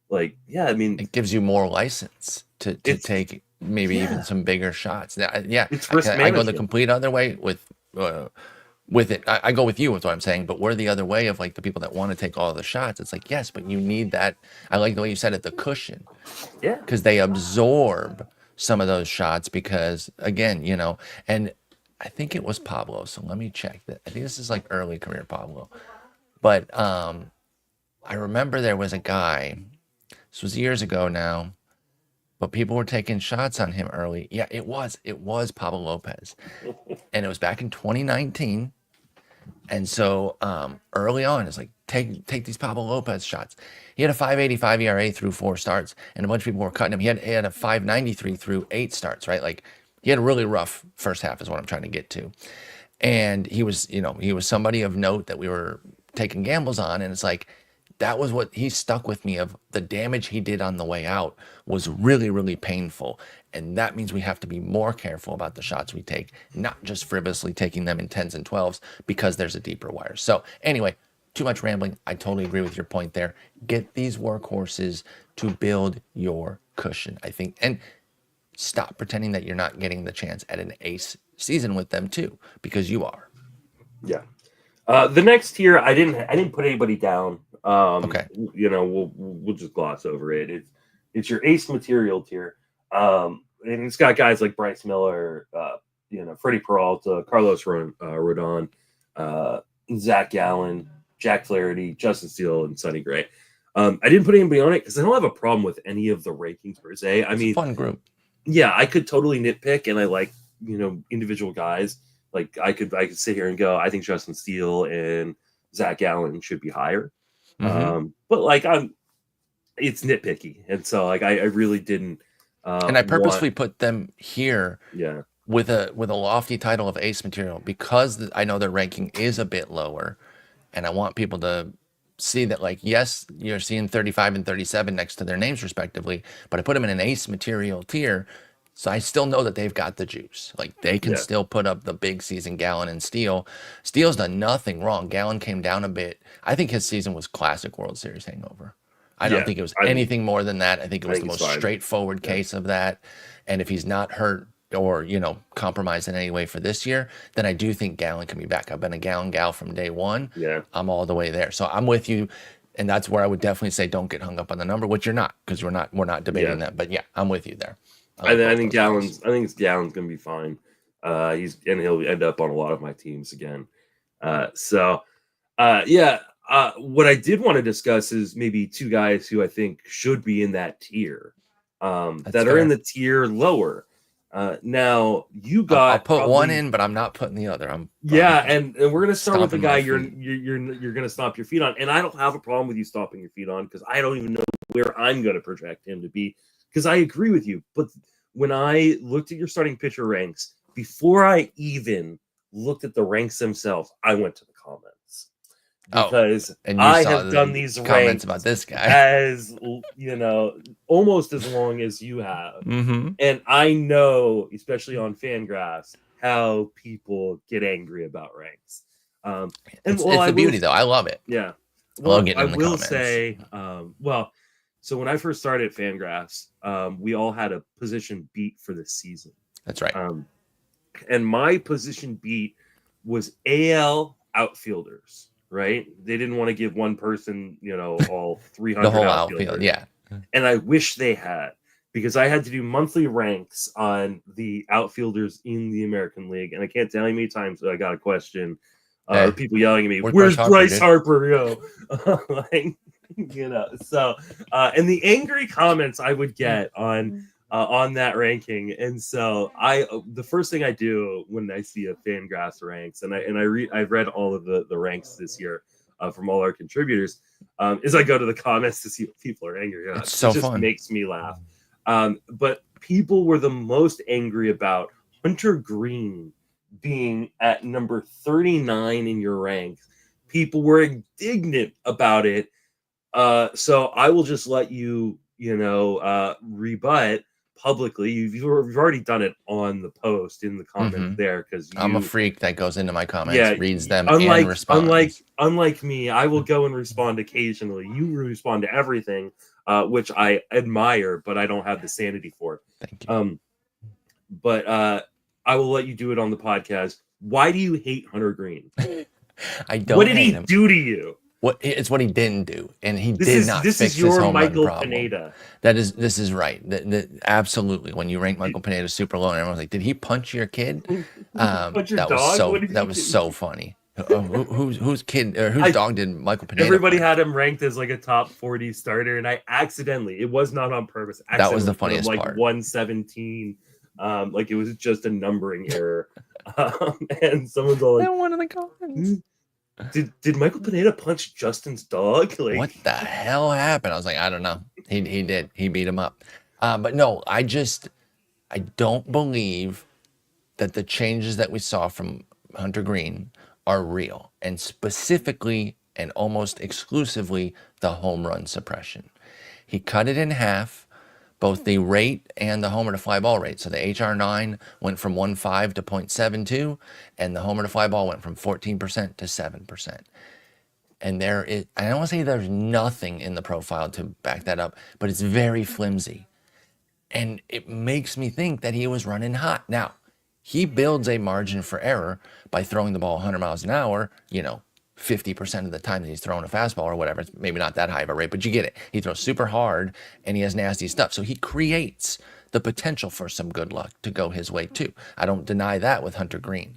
like, yeah, I mean, It gives you more license to it's take maybe even some bigger shots. Yeah, it's risk I go the management. complete other way with it. I go with you with what I'm saying, but we're the other way of like the people that want to take all the shots. It's like, yes, but you need that. I like the way you said it, the cushion, Yeah. because they absorb some of those shots because again, and I think it was Pablo. So let me check that. I think this is like early career Pablo, but I remember there was a guy. This was years ago now, but people were taking shots on him early. Yeah, it was Pablo Lopez, and it was back in 2019. And so early on, it's like take these Pablo Lopez shots. He had a 5.85 ERA through 4 starts, and a bunch of people were cutting him. He had a 5.93 through 8 starts, right? Like he had a really rough first half, is what I'm trying to get to. And he was somebody of note that we were taking gambles on, and it's like that was what he stuck with me of the damage he did on the way out was really, really painful. And that means we have to be more careful about the shots we take, not just frivolously taking them in 10s and 12s because there's a deeper wire. So anyway, too much rambling. I totally agree with your point there. Get these workhorses to build your cushion, I think. And stop pretending that you're not getting the chance at an ace season with them too, because you are. Yeah. The next tier, I didn't put anybody down. Okay. We'll just gloss over it. It's your ace material tier. And it's got guys like Bryce Miller, Freddie Peralta, Carlos Rodon, Zach Gallen, Jack Flaherty, Justin Steele, and Sonny Gray. I didn't put anybody on it because I don't have a problem with any of the rankings per se. I It's mean, a fun group. yeah, I could totally nitpick, and I like individual guys. Like I could sit here and go, I think Justin Steele and Zach Gallen should be higher. But like it's nitpicky, and so like I really didn't. And I purposely put them here. Yeah. with a lofty title of ace material, because I know their ranking is a bit lower, and I want people to see that, like, yes, you're seeing 35 and 37 next to their names respectively, but I put them in an ace material tier, so I still know that they've got the juice. Like, they can Yeah. still put up the big season. Gallon and Steele. Steele's done nothing wrong. Gallon came down a bit. I think his season was classic World Series hangover. I don't Yeah. think it was anything more than that. I think it I was think the it's most fine. straightforward Yeah. case of that. And if he's not hurt or, compromised in any way for this year, then I do think Gallon can be back. I've been a Gallon gal from day one. Yeah. I'm all the way there. So I'm with you. And that's where I would definitely say don't get hung up on the number, which you're not, because we're not debating Yeah. that. But yeah, I'm with you there. I like both think those guys. Gallon's gonna be fine. He'll end up on a lot of my teams again. Yeah. What I did want to discuss is maybe two guys who I think should be in that tier, That's that are in fair. the tier lower. Now you I'll got put one probably in, but I'm not putting the other. I'm and we're gonna start with the stomping guy my you're feet. you're gonna stomp your feet on, and I don't have a problem with you stomping your feet on because I don't even know where I'm gonna project him to be because I agree with you. But when I looked at your starting pitcher ranks before I even looked at the ranks themselves, I went to the comments because And you I saw have the done these comments ranks about this guy. as almost as long as you have. Mm-hmm. And I know, especially on Fangraphs, how people get angry about ranks. It's the beauty, though. I love it. Yeah. I love Well, getting I in the will comments. say, so when I first started at Fangraphs, we all had a position beat for the season. That's right. And my position beat was AL outfielders, right? They didn't want to give one person, all 300 the whole outfielders. outfield, yeah. And I wish they had, because I had to do monthly ranks on the outfielders in the American League. And I can't tell you how many times I got a question or people yelling at me, where's Bryce Harper? So and the angry comments I would get on that ranking. And so the first thing I do when I see a Fangraphs ranks, and I've read all of the ranks this year from all our contributors, is I go to the comments to see what people are angry about. It's so it just fun. Makes me laugh. But people were the most angry about Hunter Greene being at number 39 in your ranks. People were indignant about it. So I will just let you, rebut publicly. You've already done it on the post in the comments there, because I'm a freak that goes into my comments, reads them, and responds. Unlike me, I will go and respond occasionally. You respond to everything, which I admire, but I don't have the sanity for it. Thank you. But I will let you do it on the podcast. Why do you hate Hunter Greene? I don't. What did he do to you? It's what he didn't do, and he This did not fix his home run Michael problem. Pineda. This is right. Absolutely. When you rank Michael Pineda super low, and everyone's like, "Did he punch your kid?" Punch your dog? That was so funny. Whose kid or whose dog did Michael Pineda? Everybody had him ranked as like a top 40 starter, and I accidentally, it was not on purpose. That was the funniest part. 117, like it was just a numbering error, and someone's all like, one of the comments. Did Michael Pineda punch Justin's dog? Like, what the hell happened? I was like, I don't know. He did. He beat him up. But no, I don't believe that the changes that we saw from Hunter Greene are real, and specifically and almost exclusively the home run suppression. He cut it in half, both the rate and the homer to fly ball rate. So the HR9 went from 1.5 to 0.72, and the homer to fly ball went from 14% to 7%. And I don't want to say there's nothing in the profile to back that up, but it's very flimsy. And it makes me think that he was running hot. Now, he builds a margin for error by throwing the ball 100 miles an hour, 50% of the time that he's throwing a fastball or whatever. It's maybe not that high of a rate, but you get it. He throws super hard and he has nasty stuff. So he creates the potential for some good luck to go his way too. I don't deny that with Hunter Greene.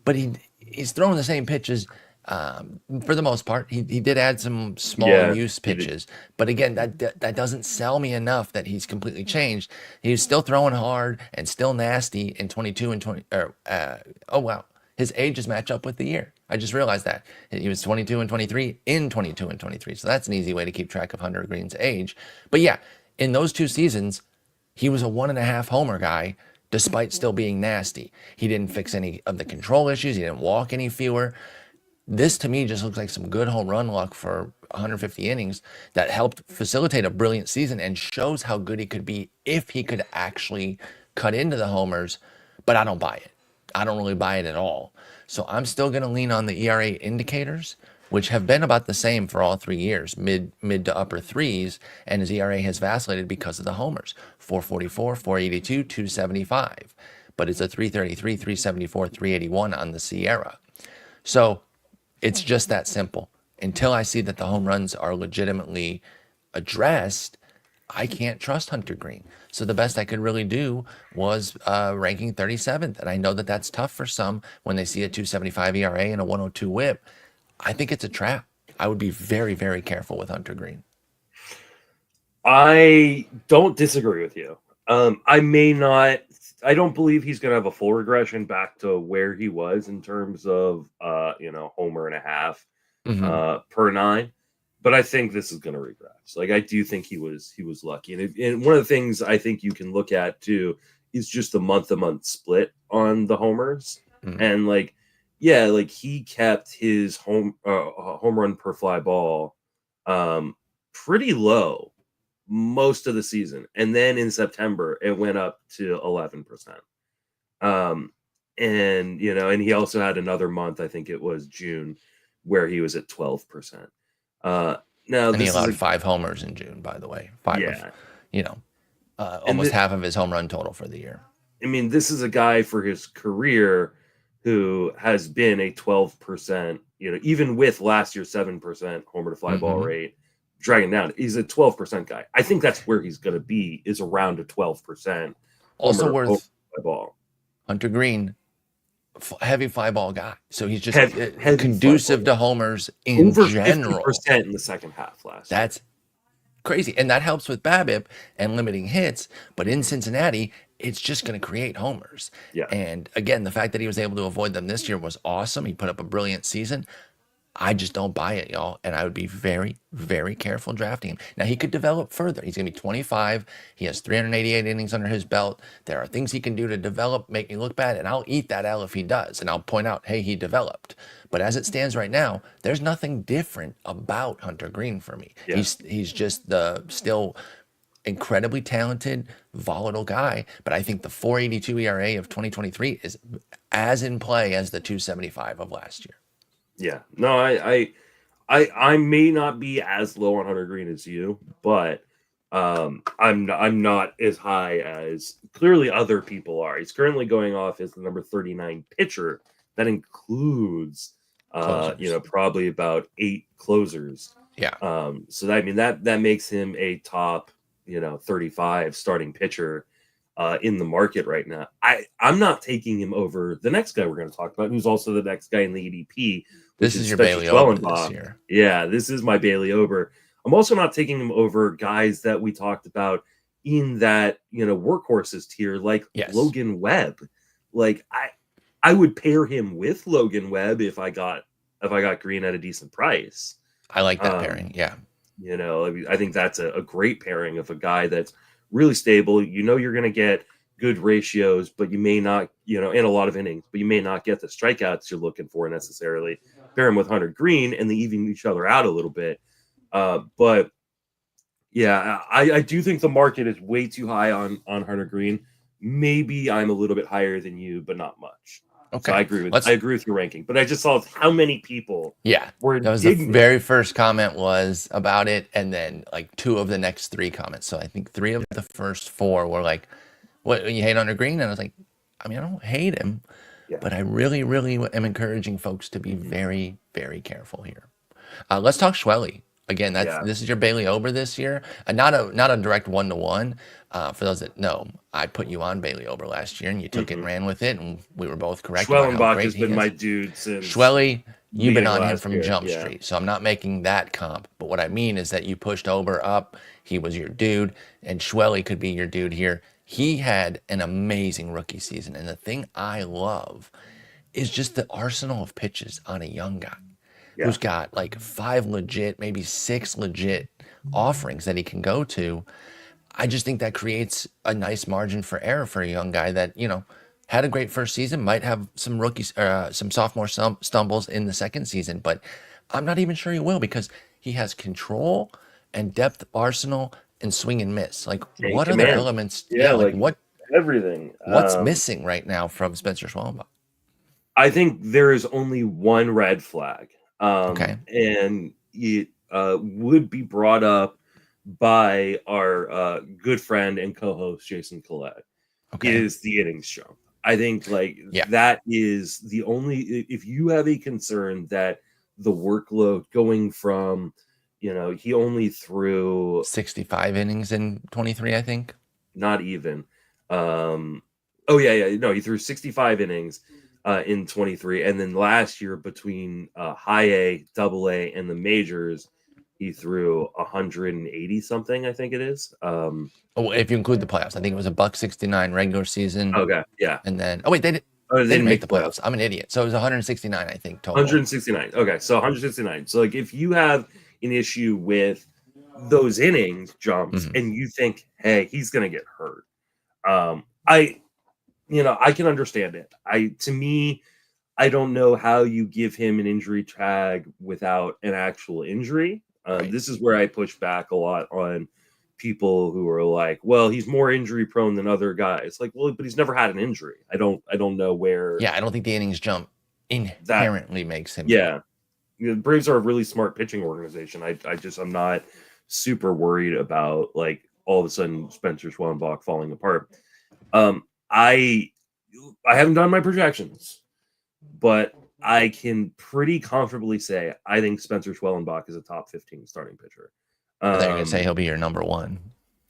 But he's throwing the same pitches for the most part. He did add some small use pitches. But again, that doesn't sell me enough that he's completely changed. He's still throwing hard and still nasty in 22 and 20. Oh, wow. His ages match up with the year. I just realized that. He was 22 and 23 in 22 and 23. So that's an easy way to keep track of Hunter Greene's age. But yeah, in those two seasons, he was a 1.5 homer guy despite still being nasty. He didn't fix any of the control issues. He didn't walk any fewer. This to me just looks like some good home run luck for 150 innings that helped facilitate a brilliant season and shows how good he could be if he could actually cut into the homers. But I don't buy it. I don't really buy it at all. So I'm still going to lean on the ERA indicators, which have been about the same for all 3 years, mid to upper threes, and his ERA has vacillated because of the homers. 444, 482, 275. But it's a 333, 374, 381 on the Sierra. So it's just that simple. Until I see that the home runs are legitimately addressed, I can't trust Hunter Greene. So the best I could really do was ranking 37th. And I know that that's tough for some when they see a 275 ERA and a 102 whip. I think it's a trap. I would be very, very careful with Hunter Greene. I don't disagree with you. I don't believe he's going to have a full regression back to where he was in terms of, homer and a half per 9. But I think this is going to regress. Like, I do think he was lucky. And one of the things I think you can look at too is just the month-to-month split on the homers. And he kept his home run per fly ball pretty low most of the season. And then in September, it went up to 11%. And he also had another month, I think it was June, where he was at 12%. And he allowed 5 homers in June, by the way. Almost half of his home run total for the year. I mean, this is a guy for his career who has been a 12%, even with last year's 7% homer to fly ball rate, dragging down. He's a 12% guy. I think that's where he's going to be, is around a 12%. Also worth fly ball. Hunter Greene, heavy fly ball guy. So he's just heavy conducive to homers in over general. 50% in the second half last year. That's crazy. And that helps with BABIP and limiting hits. But in Cincinnati, it's just going to create homers. Yeah. And again, the fact that he was able to avoid them this year was awesome. He put up a brilliant season. I just don't buy it, y'all. And I would be very, very careful drafting him. Now, he could develop further. He's going to be 25. He has 388 innings under his belt. There are things he can do to develop, make me look bad, and I'll eat that L if he does. And I'll point out, hey, he developed. But as it stands right now, there's nothing different about Hunter Greene for me. Yeah. He's just the still incredibly talented, volatile guy. But I think the 4.82 ERA of 2023 is as in play as the 2.75 of last year. Yeah, no, I may not be as low on Hunter Greene as you, but I'm not as high as clearly other people are. He's currently going off as the number 39 pitcher. That includes, probably about 8 closers. Yeah. So that makes him a top, 35 starting pitcher in the market right now. I'm not taking him over the next guy we're going to talk about, who's also the next guy in the ADP. This is your Bailey Ober this year. Yeah, this is my Bailey Ober. I'm also not taking him over guys that we talked about in that, workhorses tier, like Logan Webb. Like I would pair him with Logan Webb if I got Greene at a decent price. I like that pairing. Yeah. I think that's a great pairing of a guy that's really stable. You're going to get good ratios, but you may not, in a lot of innings, but you may not get the strikeouts you're looking for necessarily. Pair him with Hunter Greene and they even each other out a little bit. But yeah, I do think the market is way too high on Hunter Greene. Maybe I'm a little bit higher than you, but not much. Okay. So I agree with your ranking, but I just saw how many people. Yeah, were that was the very first comment was about it, and then like 2 of the next 3 comments. So I think 3 of the first 4 were like, "What, you hate Hunter Greene?" And I was like, I don't hate him, but I really, really am encouraging folks to be very, very careful here. Let's talk Schwelly. Again, this is your Bailey Ober this year. Not a direct 1-to-1. For those that know, I put you on Bailey Ober last year, and you took it and ran with it, and we were both correct. Schwellenbach has been my dude since. Schwelly, you've been on him from Jump Street, so I'm not making that comp. But what I mean is that you pushed Ober up. He was your dude, and Schwelly could be your dude here. He had an amazing rookie season, and the thing I love is just the arsenal of pitches on a young guy who's got like 5 legit, maybe 6 legit offerings that he can go to. I just think that creates a nice margin for error for a young guy that, had a great first season, might have some some sophomore stumbles in the second season, but I'm not even sure he will because he has control and depth arsenal and swing and miss. Like, Take what other command. elements? Yeah, Like like everything. what's missing right now from Spencer Schwellenbach? I think there is only one red flag, Okay. and it would be brought up by our good friend and co-host Jason Collette. Okay. Is the innings jump. I think Yeah. that is the only, if you have a concern that the workload going from, he only threw 65 innings in 23, I think. not even. Oh yeah, no, he threw 65 innings in 23, and then last year between high A, double A, and the majors, he threw 180 something. I think it is. Oh, if you include the playoffs, I think it was a $169 regular season. Okay, yeah. And then, oh wait, they didn't make the playoffs. I'm an idiot. So it was 169, I think, total. 169. Okay, so 169. So if you have an issue with those innings jumps and you think, hey, he's gonna get hurt, I can understand it. To me, I don't know how you give him an injury tag without an actual injury. Right. This is where I push back a lot on people who are like, well, he's more injury prone than other guys. Like, well, but he's never had an injury. I don't know where. Yeah, I don't think the innings jump inherently makes him. Yeah. The Braves are a really smart pitching organization. I'm not super worried about like all of a sudden Spencer Schwellenbach falling apart. I haven't done my projections, but I can pretty comfortably say I think Spencer Schwellenbach is a top 15 starting pitcher. I thought you were gonna say he'll be your number one.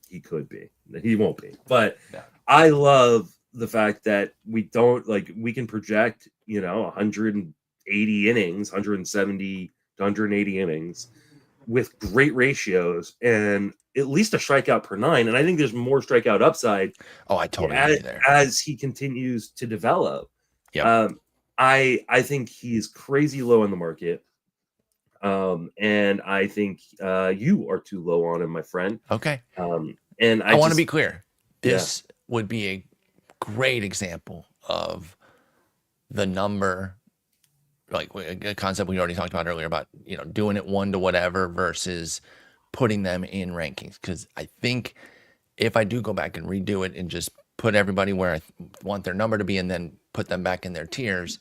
He could be. He won't be. But yeah. I love the fact that we can project, 180 innings, 170 to 180 innings with great ratios and at least a strikeout per 9. And I think there's more strikeout upside. Oh, I totally agree there. As he continues to develop. Yeah. I think he's crazy low in the market. And I think you are too low on him, my friend. Okay. And I want to be clear. This would be a great example of the number, like a concept we already talked about earlier about, doing it 1 to whatever versus putting them in rankings. Because I think if I do go back and redo it and just put everybody where I want their number to be and then put them back in their tiers,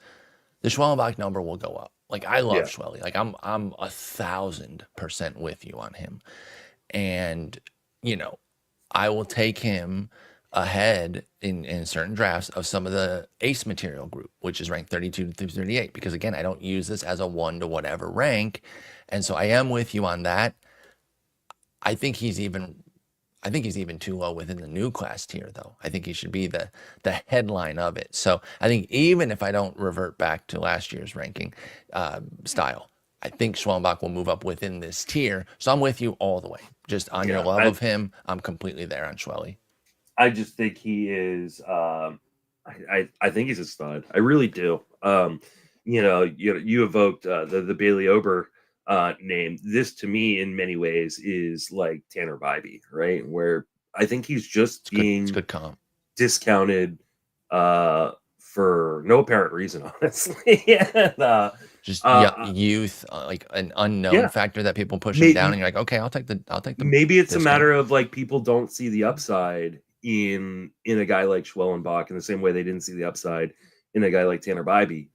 the Schwellenbach number will go up. Like, I love Schwelly. Like, I'm 1,000% with you on him. And, I will take him ahead in certain drafts of some of the ace material group, which is ranked 32 through 38. Because again, I don't use this as a 1 to whatever rank. And so I am with you on that. I think he's even too low within the new class tier, though. I think he should be the headline of it. So I think even if I don't revert back to last year's ranking style, I think Schwellenbach will move up within this tier. So I'm with you all the way. Just on your love of him, I'm completely there on Schwelly. I just think he is. I think he's a stud. I really do. You evoked the Bailey Ober name. This to me in many ways is like Tanner Bybee, right? Where I think he's just being good comp. Discounted for no apparent reason, honestly. And, just youth, like an unknown factor that people push him down, and you're like, okay, I'll take the. Maybe it's a matter of like people don't see the upside in a guy like Schwellenbach in the same way they didn't see the upside in a guy like Tanner Bybee.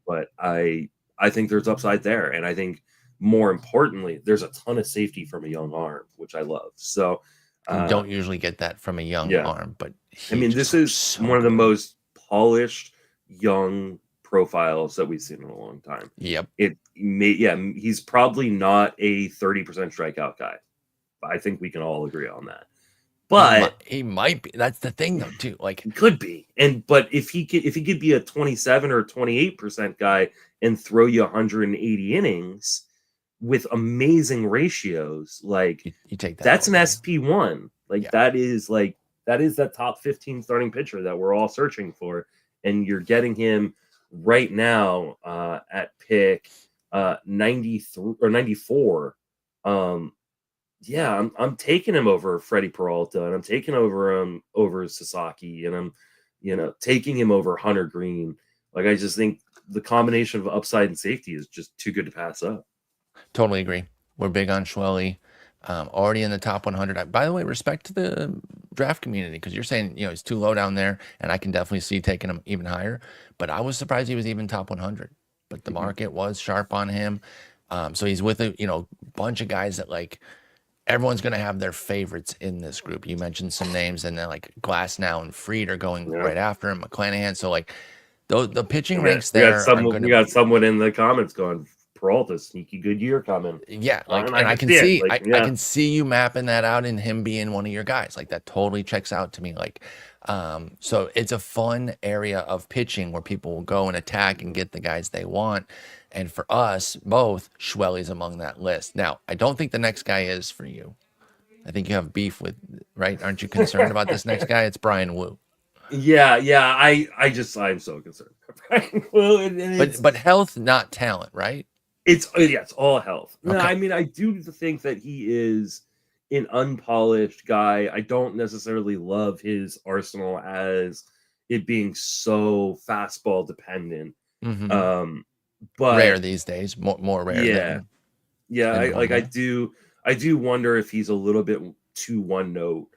But I think there's upside there, and I think more importantly, there's a ton of safety from a young arm, which I love. So you don't usually get that from a young arm, but I mean, this is one of the most polished young profiles that we've seen in a long time. Yep. He's probably not a 30% strikeout guy. I think we can all agree on that. But he might be. That's the thing, though, too. Like, he could be. But if he could be a 27 or 28% guy and throw you 180 innings with amazing ratios, like you take that. That's an SP1. Like that is that top 15 starting pitcher that we're all searching for, and you're getting him right now at pick 93 or 94. yeah, I'm taking him over Freddie Peralta, and I'm taking over Sasaki, and I'm taking him over Hunter Greene. Like, I just think the combination of upside and safety is just too good to pass up. Totally agree. We're big on Schwelly. Already in the top 100. By the way, respect to the draft community, because you're saying he's too low down there, and I can definitely see taking him even higher. But I was surprised he was even top 100. But the market was sharp on him. So he's with a bunch of guys that like everyone's going to have their favorites in this group. You mentioned some names, and then like Glasnow and Fried are going Yeah. right after him. McClanahan. So like the pitching And ranks we got there are someone, going we to got be. someone in the comments going, Peralta, sneaky good year coming. Yeah, like, And and I I can can see it. see, Like, I yeah. can see you mapping that out and him being one of your guys. Like that totally checks out to me. Like, so it's a fun area of pitching where people will go and attack and get the guys they want. And for us both, Schwelly's among that list. Now, I don't think the next guy is for you. I think you have beef with, right? Aren't you concerned about this next guy? It's Bryan Woo. Yeah. I'm so concerned. Right? Well, and But health, not talent, right? it's all health. No, Okay. I mean, I do think that he is an unpolished guy. I don't necessarily love his arsenal as it being so fastball dependent. Mm-hmm. Rare But these days, more rare yeah, yeah, than I normal. do wonder if he's a little bit too one note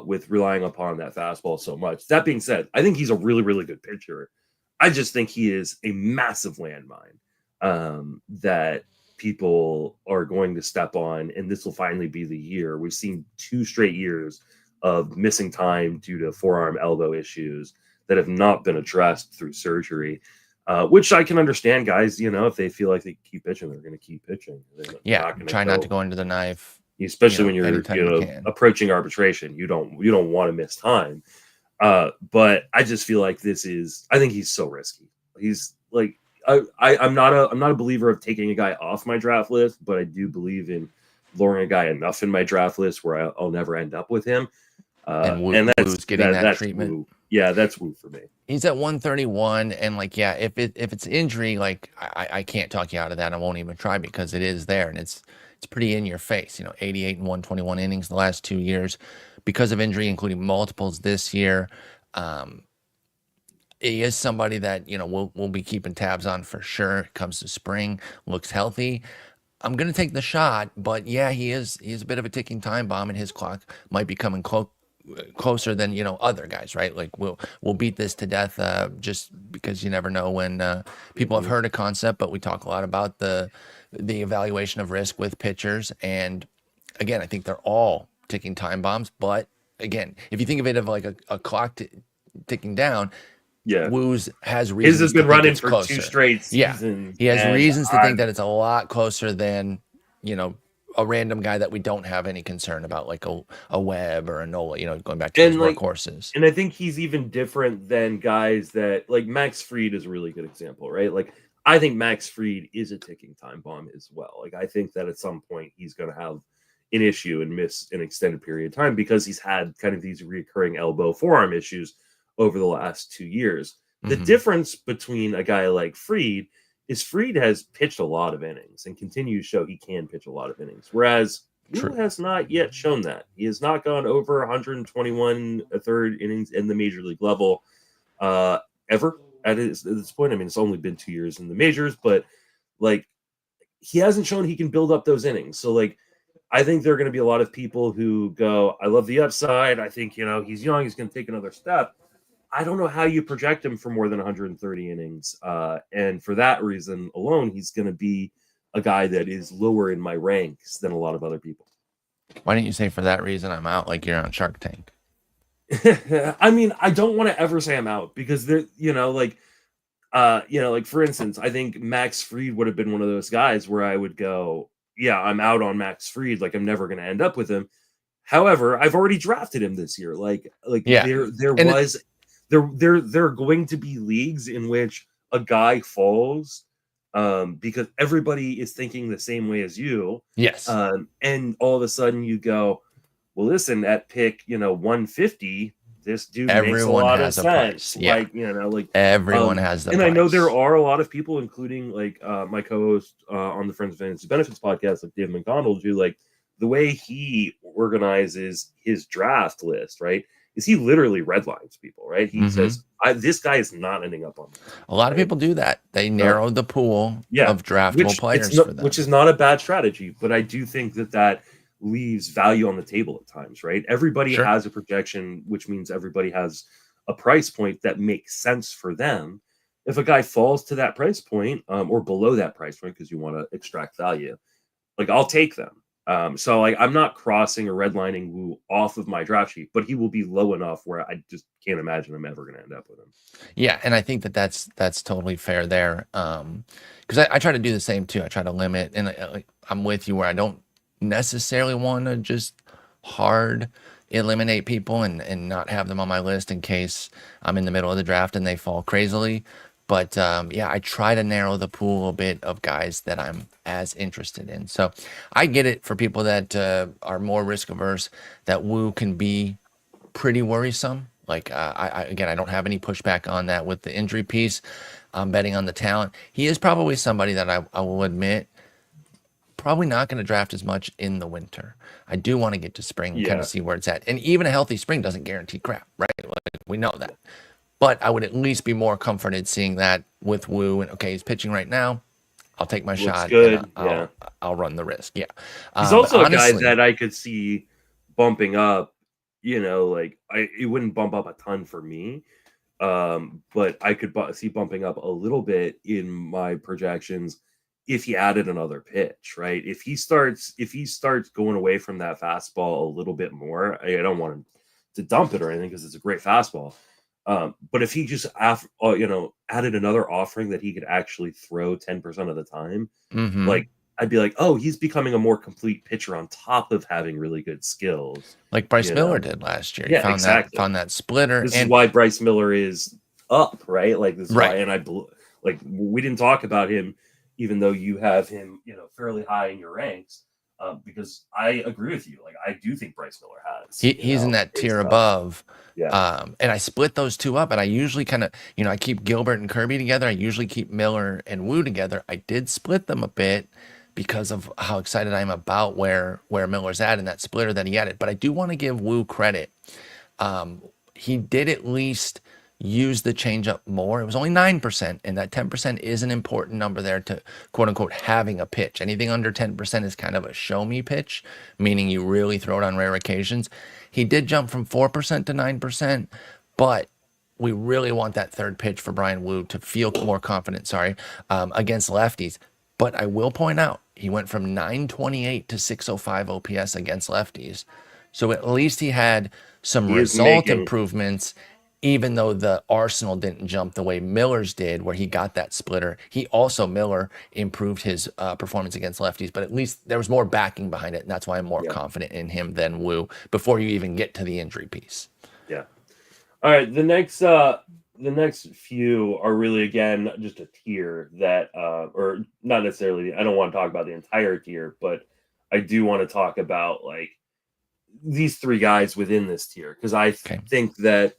with relying upon that fastball so much. That being said, I think he's a really, really good pitcher. I just think he is a massive landmine that people are going to step on, and this will finally be the year. We've seen 2 straight years of missing time due to forearm elbow issues that have not been addressed through surgery. Which I can understand, guys. If they feel like they keep pitching, they're going to keep pitching. They're Yeah, not going to try not go, to go into the knife, especially when you're anytime you can. approaching arbitration. You don't want to miss time. But I just feel like I think he's so risky. He's like, I'm not a believer of taking a guy off my draft list, but I do believe in lowering a guy enough in my draft list where I'll never end up with him. And Woo's getting that treatment. Woo. Yeah, that's Woo for me. He's at 131, and like, yeah, if it's injury, like I can't talk you out of that. I won't even try, because it is there, and it's pretty in your face. 88 and 121 innings the last 2 years because of injury, including multiples this year. He is somebody that we'll be keeping tabs on for sure. It comes to spring, looks healthy. I'm gonna take the shot, but yeah, he's a bit of a ticking time bomb, and his clock might be coming closer than other guys, right? Like we'll beat this to death, just because you never know when people have heard a concept, but we talk a lot about the evaluation of risk with pitchers, and again, I think they're all ticking time bombs. But again, if you think of it of like a clock ticking down, Yeah, Woo's has his reasons has to been think running it's for closer. 2 straight Yeah, seasons. he has and reasons to think that it's a lot closer than a random guy that we don't have any concern about, like a Webb or a Nola. Going back to those workhorses. And I think he's even different than guys that, like, Max Fried is a really good example, right? Like, I think Max Fried is a ticking time bomb as well. Like, I think that at some point he's going to have an issue and miss an extended period of time because he's had kind of these recurring elbow forearm issues over the last 2 years. The difference between a guy like Fried is Fried has pitched a lot of innings and continues to show he can pitch a lot of innings, whereas Woo has not yet shown that. He has not gone over 121 a third innings in the major league level ever at this point. I mean, it's only been 2 years in the majors, but like, he hasn't shown he can build up those innings. So like, I think there are going to be a lot of people who go, I love the upside. I think, he's young. He's going to take another step. I don't know how you project him for more than 130 innings. And for that reason alone, he's going to be a guy that is lower in my ranks than a lot of other people. Why didn't you say for that reason I'm out, like you're on Shark Tank? I mean, I don't want to ever say I'm out because there, like for instance, I think Max Fried would have been one of those guys where I would go, yeah, I'm out on Max Fried. Like, I'm never going to end up with him. However, I've already drafted him this year. Yeah. There are going to be leagues in which a guy falls because everybody is thinking the same way as you. Yes. And all of a sudden you go, well, listen, at pick 150, this dude makes a lot of sense. Yeah. Like everyone has the and price. I know there are a lot of people, including like my co-host on the Friends of Fantasy Benefits podcast, like Dave McDonald, who like the way he organizes his draft list, right, is he literally redlines people, right? He says, this guy is not ending up on the team, A lot of right? people do that. They narrow the pool Yeah, of draftable players for them. which is not a bad strategy, but I do think that leaves value on the table at times, right? Everybody Sure. has a projection, which means everybody has a price point that makes sense for them. If a guy falls to that price point, or below that price point, because you want to extract value, like I'll take them. So like I'm not crossing or redlining Woo off of my draft sheet, but he will be low enough where I just can't imagine I'm ever going to end up with him. Yeah, and I think that's totally fair there. Because I try to do the same too. I try to limit, and I'm with you where I don't necessarily want to just hard eliminate people and not have them on my list in case I'm in the middle of the draft and they fall crazily. But yeah, I try to narrow the pool a bit of guys that I'm as interested in. So I get it for people that are more risk averse, that Woo can be pretty worrisome. Like again, I don't have any pushback on that with the injury piece. I'm betting on the talent. He is probably somebody that I will admit probably not going to draft as much in the winter. I do want to get to spring and kind of see where it's at. And even a healthy spring doesn't guarantee crap, right? Like, we know that. But I would at least be more comforted seeing that with Woo. And okay, he's pitching right now. I'll take my shot. Good. And I'll run the risk. Yeah. He's also a guy that I could see bumping up. Like it wouldn't bump up a ton for me, but I could see bumping up a little bit in my projections if he added another pitch, right? If he starts going away from that fastball a little bit more, I don't want him to dump it or anything because it's a great fastball. But if he just added another offering that he could actually throw 10% of the time, like I'd be like, oh, he's becoming a more complete pitcher on top of having really good skills, like Bryce Miller did last year. Yeah, exactly. Found that splitter. This is why Bryce Miller is up, right? Like this is why, and like we didn't talk about him, even though you have him, fairly high in your ranks. Because I agree with you. Like I do think Bryce Miller has. He's in that tier above. Yeah. And I split those two up, and I usually kind of, I keep Gilbert and Kirby together. I usually keep Miller and Woo together. I did split them a bit because of how excited I am about where Miller's at in that splitter that he added. But I do want to give Woo credit. He did at least use the changeup more. It was only 9%, and that 10% is an important number there to quote unquote having a pitch. Anything under 10% is kind of a show me pitch, meaning you really throw it on rare occasions. He did jump from 4% to 9%, but we really want that third pitch for Bryan Woo to feel more confident, against lefties. But I will point out, he went from 928 to 605 OPS against lefties. So at least he had some result improvements, even though the arsenal didn't jump the way Miller's did, where he got that splitter. Miller improved his performance against lefties, but at least there was more backing behind it, and that's why I'm more confident in him than Woo before you even get to the injury piece. Yeah. All right, the next few are really, again, just a tier that, or not necessarily, I don't want to talk about the entire tier, but I do want to talk about like these three guys within this tier, because I think that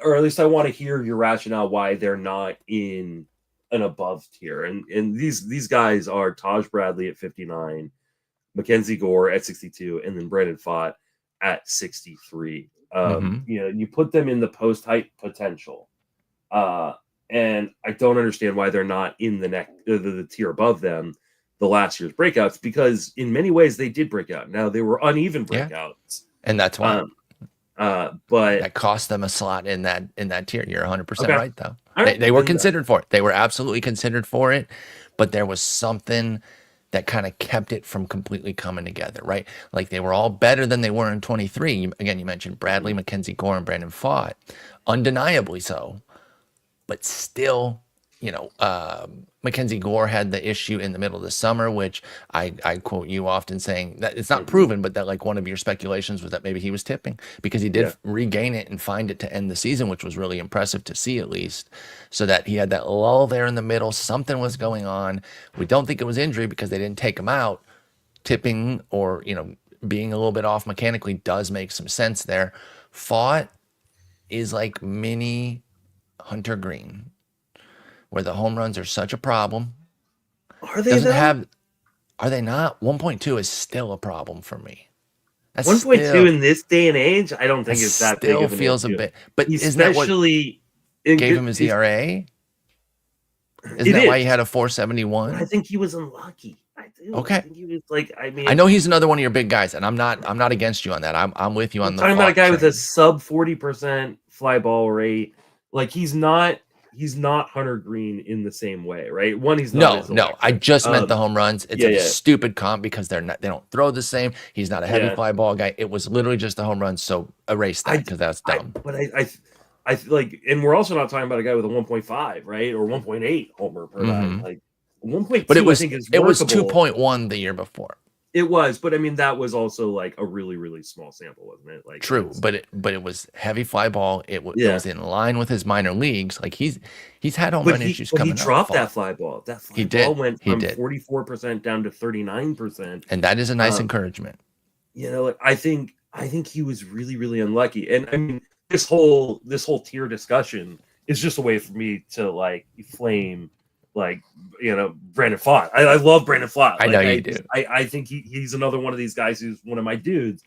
or at least I want to hear your rationale why they're not in an above tier. And these guys are Taj Bradley at 59, MacKenzie Gore at 62, and then Brandon Pfaadt at 63. You put them in the post height potential. And I don't understand why they're not in the tier above them, the last year's breakouts, because in many ways they did break out. Now they were uneven breakouts. And that's why. But that cost them a slot in that tier. You're 100% right, though. They were considered for it. They were absolutely considered for it, but there was something that kind of kept it from completely coming together, right? Like they were all better than they were in 23. Again, you mentioned Bradley, MacKenzie Gore, and Brandon Pfaadt, undeniably so, but still, MacKenzie Gore had the issue in the middle of the summer, which I quote you often saying that it's not proven, but that like one of your speculations was that maybe he was tipping, because he did regain it and find it to end the season, which was really impressive to see, at least, so that he had that lull there in the middle. Something was going on. We don't think it was injury because they didn't take him out. Tipping or, being a little bit off mechanically does make some sense there. Pfaadt is like mini Hunter Greene, where the home runs are such a problem. Are they? Are they not? 1.2 is still a problem for me. That's 1.2 still in this day and age, I don't that think it's that big still of an feels a issue. bit. But isn't that what Especially gave him his if ERA? Isn't it that why he is. had a But I 471? think he was unlucky. I do. I Okay. think he was like, I I mean, know he's another one of your big guys, and I'm not against you on that. I'm with you we're on the talking about a Pfaadt guy with a train. sub 40% fly ball rate. Like he's not Hunter Greene in the same way, right? One, he's not No, as no. I electric. just meant the home runs. It's Yeah, a yeah, stupid comp because they don't throw the same. He's not a heavy yeah. fly ball guy. It was literally just the home runs. So erase that I, because that's I, dumb. but I like, and we're also not talking about a guy with a 1.5, right, or 1.8 homer per nine. Hmm. Like But 1.2, I think is it was workable. 2.1 the year before. It was, but I mean that was also like a really really small sample, wasn't it? Like True, it's but it was heavy fly ball. It yeah. was in line with his minor leagues. Like he's had home But run he issues but he coming up. dropped Fought. that fly ball. That He fly ball did. went He from did. 44% down to 39%. And that is a nice encouragement. Like, I think he was really really unlucky. And I mean this whole tier discussion is just a way for me to like flame like Brandon Pfaadt. I love Brandon Pfaadt. I know Like you do. I think he's another one of these guys who's one of my dudes.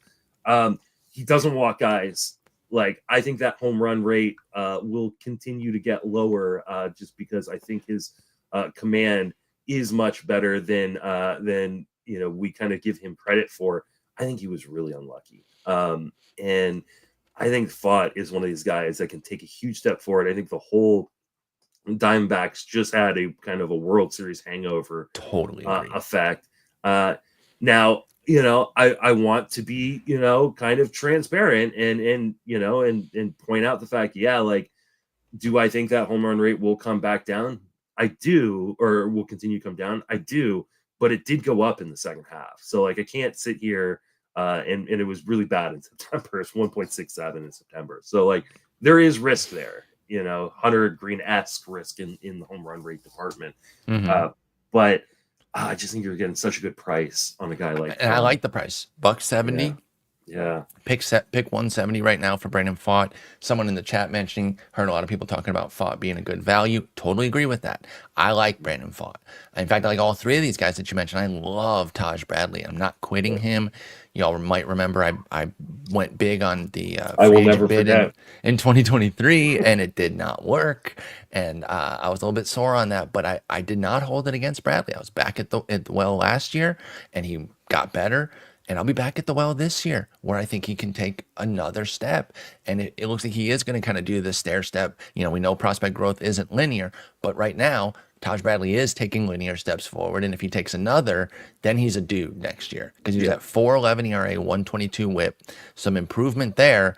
He doesn't walk guys. Like I think that home run rate will continue to get lower just because I think his command is much better than we kind of give him credit for. I think he was really unlucky. And I think Pfaadt is one of these guys that can take a huge step forward. I think the whole Diamondbacks just had a kind of a World Series hangover Totally agree. effect. Now, I want to be, kind of transparent and point out the fact, yeah, like, do I think that home run rate will come back down? I do, or will continue to come down. I do, but it did go up in the second half. So like I can't sit here and it was really bad in September. It's 1.67 in September. So like there is risk there, Hunter Greene-esque risk in the home run rate department. Mm-hmm. But I just think you're getting such a good price on a guy like And I like the price. $170. Yeah. Pick 170 right now for Brandon Pfaadt. Someone in the chat mentioning, heard a lot of people talking about Pfaadt being a good value. Totally agree with that. I like Brandon Pfaadt. In fact, I like all three of these guys that you mentioned. I love Taj Bradley. I'm not quitting him. Y'all might remember I went big on the I will free never agent bid forget. in 2023, and it did not work. And I was a little bit sore on that, but I did not hold it against Bradley. I was back at the well last year, and he got better. And I'll be back at the well this year where I think he can take another step. And it looks like he is going to kind of do the stair step. We know prospect growth isn't linear, but right now, Taj Bradley is taking linear steps forward. And if he takes another, then he's a dude next year because he's at 4.11 ERA, 122 whip, some improvement there.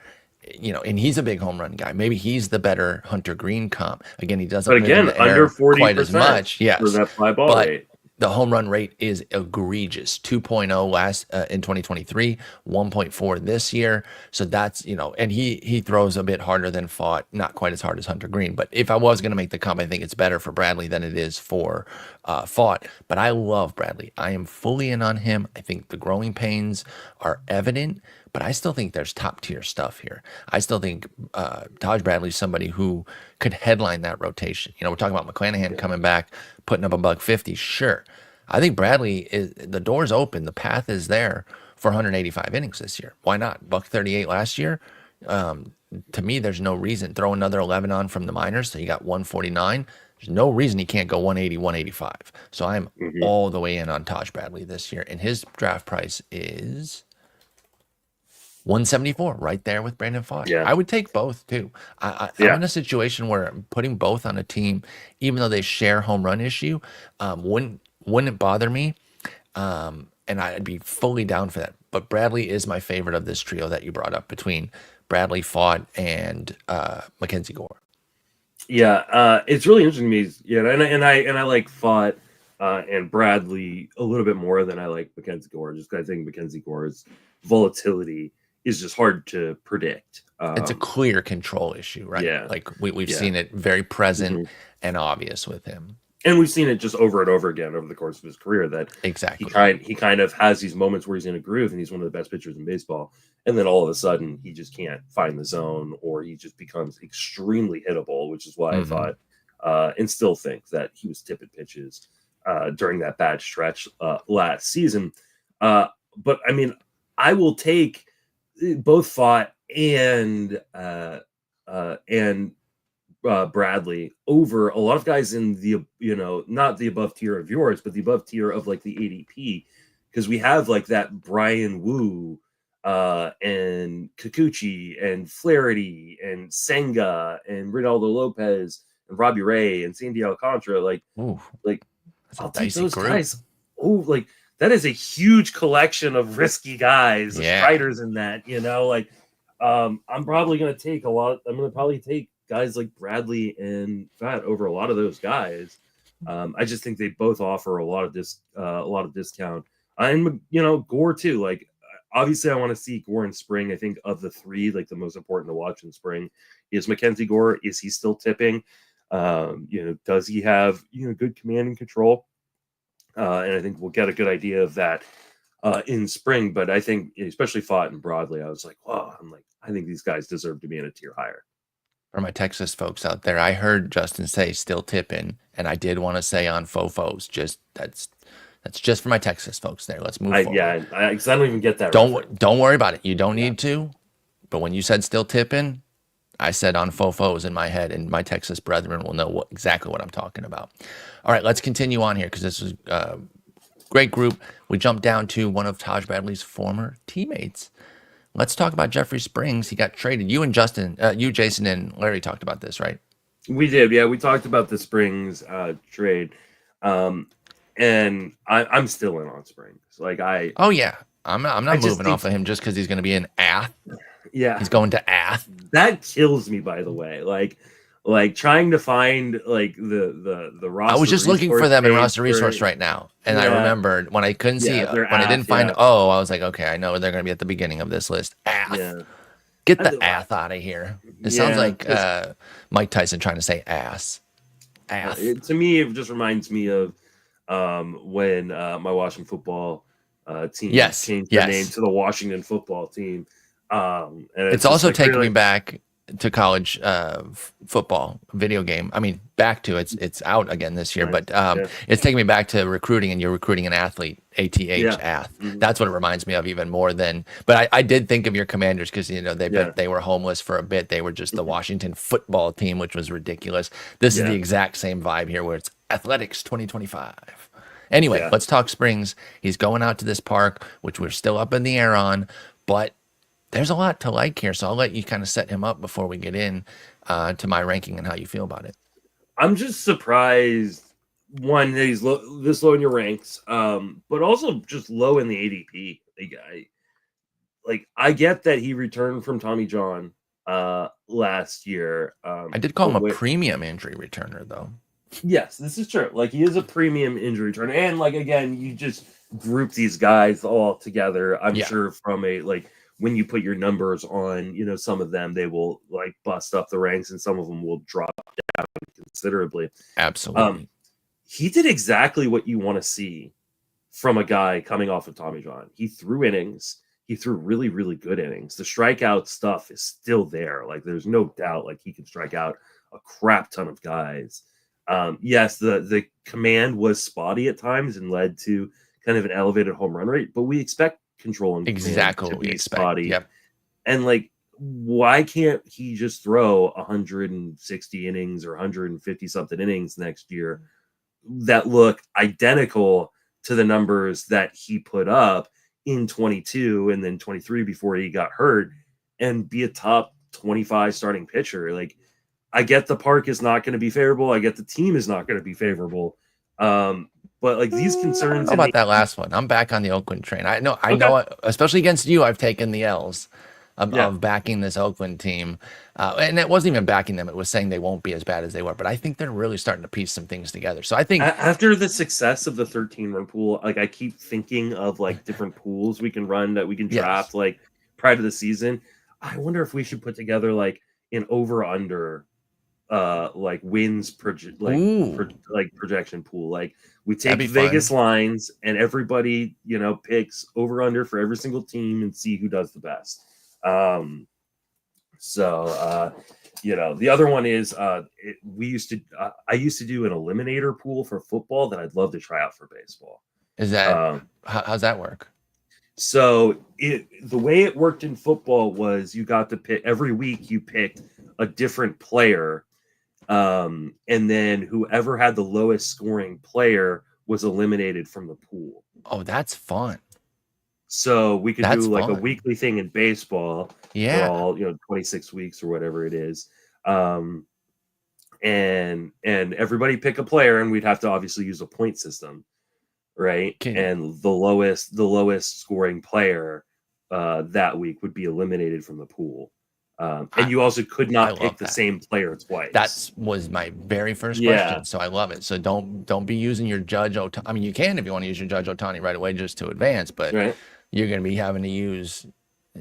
And he's a big home run guy. Maybe he's the better Hunter Greene comp. Again, he doesn't But live in again, the under air 40% quite as much. Yes. for that fly ball But rate. the home run rate is egregious. 2.0 last in 2023, 1.4 this year. So that's, and he throws a bit harder than Pfaadt, not quite as hard as Hunter Greene. But if I was going to make the comp, I think it's better for Bradley than it is for Pfaadt. But I love Bradley. I am fully in on him. I think the growing pains are evident, but I still think there's top tier stuff here. I still think Taj Bradley is somebody who could headline that rotation. We're talking about McClanahan coming back, putting up $150. Sure. I think Bradley is the door's open. The path is there for 185 innings this year. Why not? $138 last year. To me, there's no reason. Throw another 11 on from the minors, so you got 149. There's no reason he can't go 180, 185. So I'm all the way in on Taj Bradley this year, and his draft price is 174, right there with Brandon Pfaadt. Yeah. I would take both too. I'm in a situation where I'm putting both on a team, even though they share home run issue, wouldn't it bother me? And I'd be fully down for that. But Bradley is my favorite of this trio that you brought up between Bradley, Pfaadt, and MacKenzie Gore. Yeah, it's really interesting to me. Yeah, and I like Pfaadt and Bradley a little bit more than I like MacKenzie Gore. Just because I think MacKenzie Gore's volatility is just hard to predict. It's a clear control issue, right? Yeah. Like we've seen it very present and obvious with him. And we've seen it just over and over again over the course of his career that exactly he kind of has these moments where he's in a groove and he's one of the best pitchers in baseball, and then all of a sudden he just can't find the zone or he just becomes extremely hittable, which is why I thought and still think that he was tipping pitches during that bad stretch last season. But I mean, I will take both Pfaadt and Bradley over a lot of guys in the, not the above tier of yours, but the above tier of like the ADP, because we have like that Bryan Woo and Kikuchi and Flaherty and Senga and Ronaldo Lopez and Robbie Ray and Sandy Alcantara. Like that's a I'll take dicey those group. guys. Oh, like that is a huge collection of risky guys. The Yeah. Striders in that, I'm probably going to take I'm going to probably take guys like Bradley and Pfaadt over a lot of those guys. I just think they both offer a lot of discount. And Gore too. Like obviously, I want to see Gore in spring. I think of the three, like the most important to watch in spring is MacKenzie Gore. Is he still tipping? Does he have good command and control? And I think we'll get a good idea of that in spring. But I think, especially Pfaadt and Bradley, I was like, wow. I think these guys deserve to be in a tier higher. For my Texas folks out there, I heard Justin say still tipping, and I did want to say on Fofos. That's just for my Texas folks there. Let's move forward. Yeah, because I don't even get that. Don't worry about it. You don't need to. But when you said still tipping, I said on Fofos in my head, and my Texas brethren will know exactly what I'm talking about. All right, let's continue on here because this is a great group. We jumped down to one of Taj Bradley's former teammates. Let's talk about Jeffrey Springs. He got traded. You, Jason, and Larry talked about this, right? We did. Yeah, we talked about the Springs trade. And I'm still in on Springs. Oh yeah, I'm not moving off of him just because he's going to be in Ath. Yeah, he's going to Ath. That kills me, by the way. Like trying to find like the roster. I was just looking for them in roster resource right now, and I remembered when I couldn't see when I didn't find. Oh, I was like, okay, I know they're going to be at the beginning of this list. Ath. Yeah. Get the Ath out of here. It sounds like Mike Tyson trying to say ass. Ath. To me, it just reminds me of when my Washington football team changed their name to the Washington football team. And it's also taking me back to college football video game. I mean, back to it's out again this year, but it's taking me back to recruiting, and you're recruiting an athlete, ATH, Ath. Mm-hmm. That's what it reminds me of even more than. But I did think of your Commanders because they were homeless for a bit. They were just the Washington football team, which was ridiculous. This is the exact same vibe here, where it's Athletics 2025. Anyway, let's talk Springs. He's going out to this park, which we're still up in the air on, but there's a lot to like here, so I'll let you kind of set him up before we get in to my ranking and how you feel about it. I'm just surprised, one, that he's this low in your ranks, but also just low in the ADP. I get that he returned from Tommy John last year. I did call him a premium injury returner, though. Yes, this is true. Like, he is a premium injury returner, and again, you just group these guys all together. I'm sure from a when you put your numbers on, some of them, they will bust up the ranks, and some of them will drop down considerably. Absolutely. He did exactly what you want to see from a guy coming off of Tommy John. He threw innings. He threw really, really good innings. The strikeout stuff is still there. There's no doubt, he can strike out a crap ton of guys. Yes, the command was spotty at times and led to kind of an elevated home run rate, but we expect control and exactly what we expect. Spotty. Yep. And why can't he just throw 160 innings or 150 something innings next year that look identical to the numbers that he put up in 22 and then 23 before he got hurt, and be a top 25 starting pitcher? I get the park is not going to be favorable. I get the team is not going to be favorable. But these concerns. How about that last one? I'm back on the Oakland train. I know, especially against you, I've taken the L's of backing this Oakland team. And it wasn't even backing them. It was saying they won't be as bad as they were. But I think they're really starting to piece some things together. So I think after the success of the 13-run pool, I keep thinking of different pools we can run that we can draft prior to the season. I wonder if we should put together an over-under wins projection pool. We take Vegas lines, and everybody picks over under for every single team and see who does the best. So, the other one is I used to do an eliminator pool for football that I'd love to try out for baseball. Is that how's that work? So the way it worked in football was you got to pick every week. You picked a different player, and then whoever had the lowest scoring player was eliminated from the pool. Oh, that's fun. So we could That's do like a fun. weekly thing in baseball for all 26 weeks or whatever it is, and everybody pick a player, and we'd have to obviously use a point system, right? And the lowest scoring player that week would be eliminated from the pool. And you also could not pick the same player twice. That was my very first question, so I love it. So don't be using your Judge Ohtani. I mean, you can if you want to use your Judge Ohtani right away just to advance, but you're going to be having to use.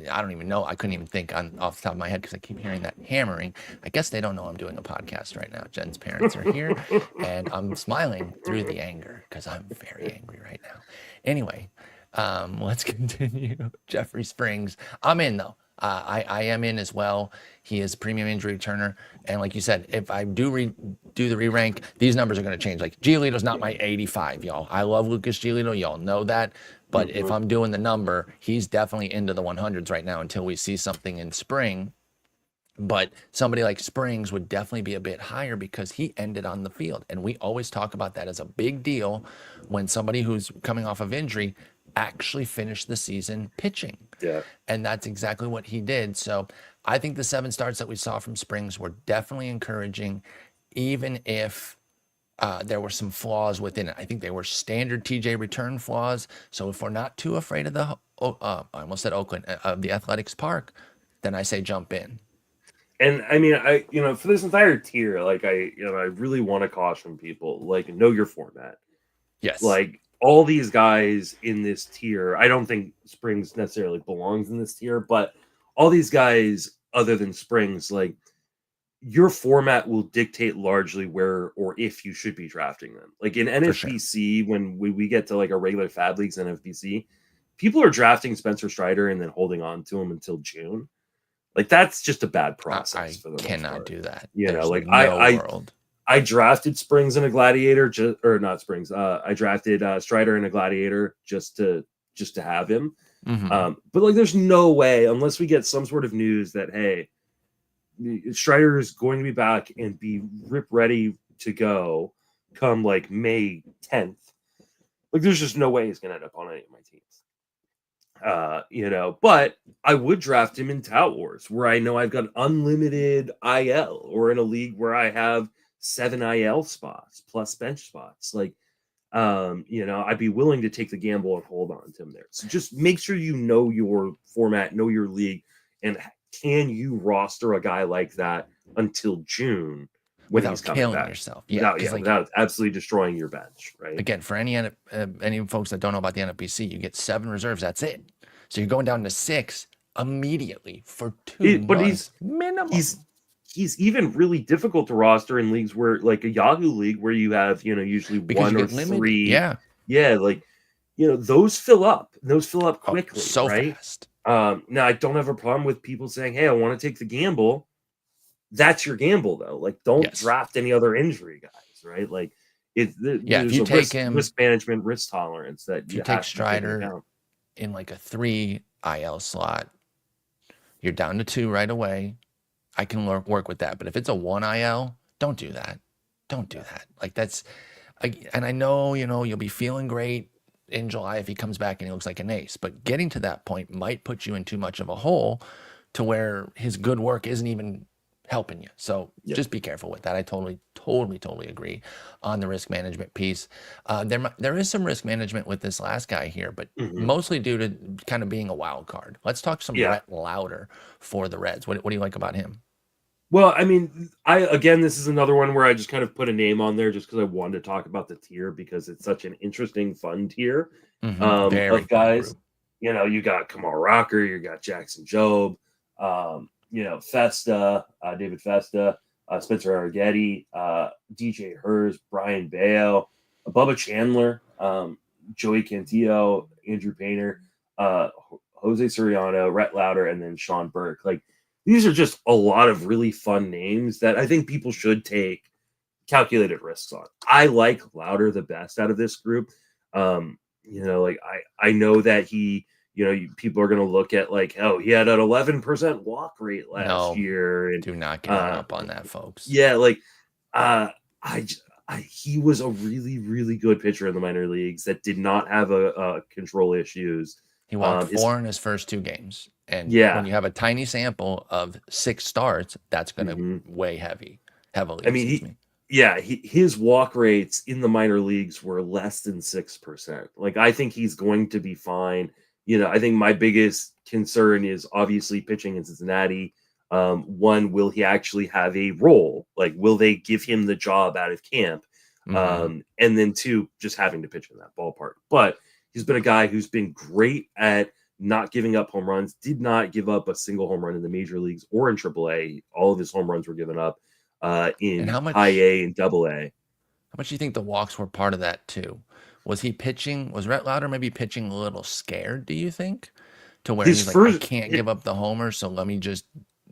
I don't even know. I couldn't even think off the top of my head because I keep hearing that hammering. I guess they don't know I'm doing a podcast right now. Jen's parents are here, and I'm smiling through the anger because I'm very angry right now. Anyway, let's continue. Jeffrey Springs. I'm in, though. I am in as well. He is premium injury returner. And like you said, if I do the re-rank, these numbers are going to change. Like, Giolito's not my 85, y'all. I love Lucas Giolito. Y'all know that. But if I'm doing the number, he's definitely into the 100s right now until we see something in spring. But somebody like Springs would definitely be a bit higher because he ended on the field. And we always talk about that as a big deal when somebody who's coming off of injury actually finished the season pitching. Yeah. And that's exactly what he did. So I think the 7 starts that we saw from Springs were definitely encouraging, even if there were some flaws within it. I think they were standard TJ return flaws. So if we're not too afraid of I almost said Oakland, of the Athletics Park, then I say jump in. And I mean, for this entire tier, like I really want to caution people, like, know your format. Yes. Like, all these guys in this tier, I don't think Springs necessarily belongs in this tier, but all these guys other than Springs, like, your format will dictate largely where or if you should be drafting them. Like in NFBC, when we get to like a regular Fab Leagues NFBC, people are drafting Spencer Strider and then holding on to him until June. Like, that's just a bad process. I cannot do that. I drafted Springs in a Gladiator, not Springs. I drafted Strider in a Gladiator just to have him. Mm-hmm. But like, there's no way, unless we get some sort of news that, hey, Strider is going to be back and be ready to go come like May 10th. Like, there's just no way he's going to end up on any of my teams. But I would draft him in Tout Wars, where I know I've got unlimited IL, or in a league where I have 7 IL spots plus bench spots. Like, I'd be willing to take the gamble and hold on to him there. So just make sure you know your format, know your league, and can you roster a guy like that until June without killing yourself? Without absolutely destroying your bench, right? Again, for any folks that don't know about the NFBC, you get 7 reserves. That's it. So you're going down to 6 immediately for 2 months minimum. He's even really difficult to roster in leagues where, like a Yahoo league, where you have usually because 1 or 3. Yeah, like those fill up. Those fill up quickly, so right? fast. Now I don't have a problem with people saying, "Hey, I want to take the gamble." That's your gamble, though. Like, don't draft any other injury guys, right? Like, if you take risk management, risk tolerance that if you take Strider in like a 3 IL slot, you're down to 2 right away. I can work with that. But if it's a 1 IL, don't do that. Don't do that. Like, that's, and I know, you'll be feeling great in July if he comes back and he looks like an ace, but getting to that point might put you in too much of a hole to where his good work isn't even helping you. So just be careful with that. I totally agree on the risk management piece. There is some risk management with this last guy here, but mostly due to kind of being a wild card. Let's talk some Rhett Lowder for the Reds. What do you like about him? Well, I mean, this is another one where I just kind of put a name on there just because I wanted to talk about the tier, because it's such an interesting, fun tier of guys. You got Kamal Rocker, you got Jackson Jobe, Festa, David Festa, Spencer Arrighetti, DJ Hers, Brian Bale, Bubba Chandler, Joey Cantillo, Andrew Painter, Jose Soriano, Rhett Lowder, and then Sean Burke. Like, these are just a lot of really fun names that I think people should take calculated risks on. I like Lowder the best out of this group. Like I know that he, people are going to look at like, oh, he had an 11% walk rate last year, and do not get hung up on that, folks. Yeah, like he was a really, really good pitcher in the minor leagues that did not have a control issues. He walked 4 in his first 2 games, and Yeah, when you have a tiny sample of 6 starts, that's going to weigh heavily. I mean, his walk rates in the minor leagues were less than 6%. Like, I think he's going to be fine. I think my biggest concern is obviously pitching in Cincinnati. One, will he actually have a role? Like, will they give him the job out of camp? And then 2, just having to pitch in that ballpark. But he's been a guy who's been great at not giving up home runs, did not give up a single home run in the major leagues or in AAA. All of his home runs were given up in high A and double A. How much do you think the walks were part of that too? Was Rhett Lowder maybe pitching a little scared, do you think? To where he's like, I can't give up the homer, so let me just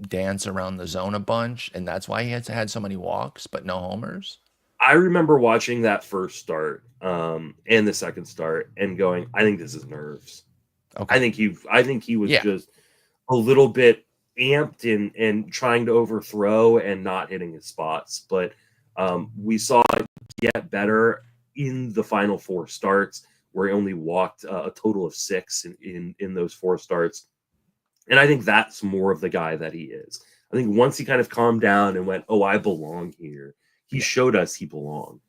dance around the zone a bunch, and that's why he had so many walks but no homers? I remember watching that first start and the second start and going, I think this is nerves. Okay. I think he was just a little bit amped and trying to overthrow and not hitting his spots. But we saw it get better in the final 4 starts, where he only walked a total of 6 in those 4 starts. And I think that's more of the guy that he is. I think once he kind of calmed down and went, oh, I belong here, he showed us he belonged.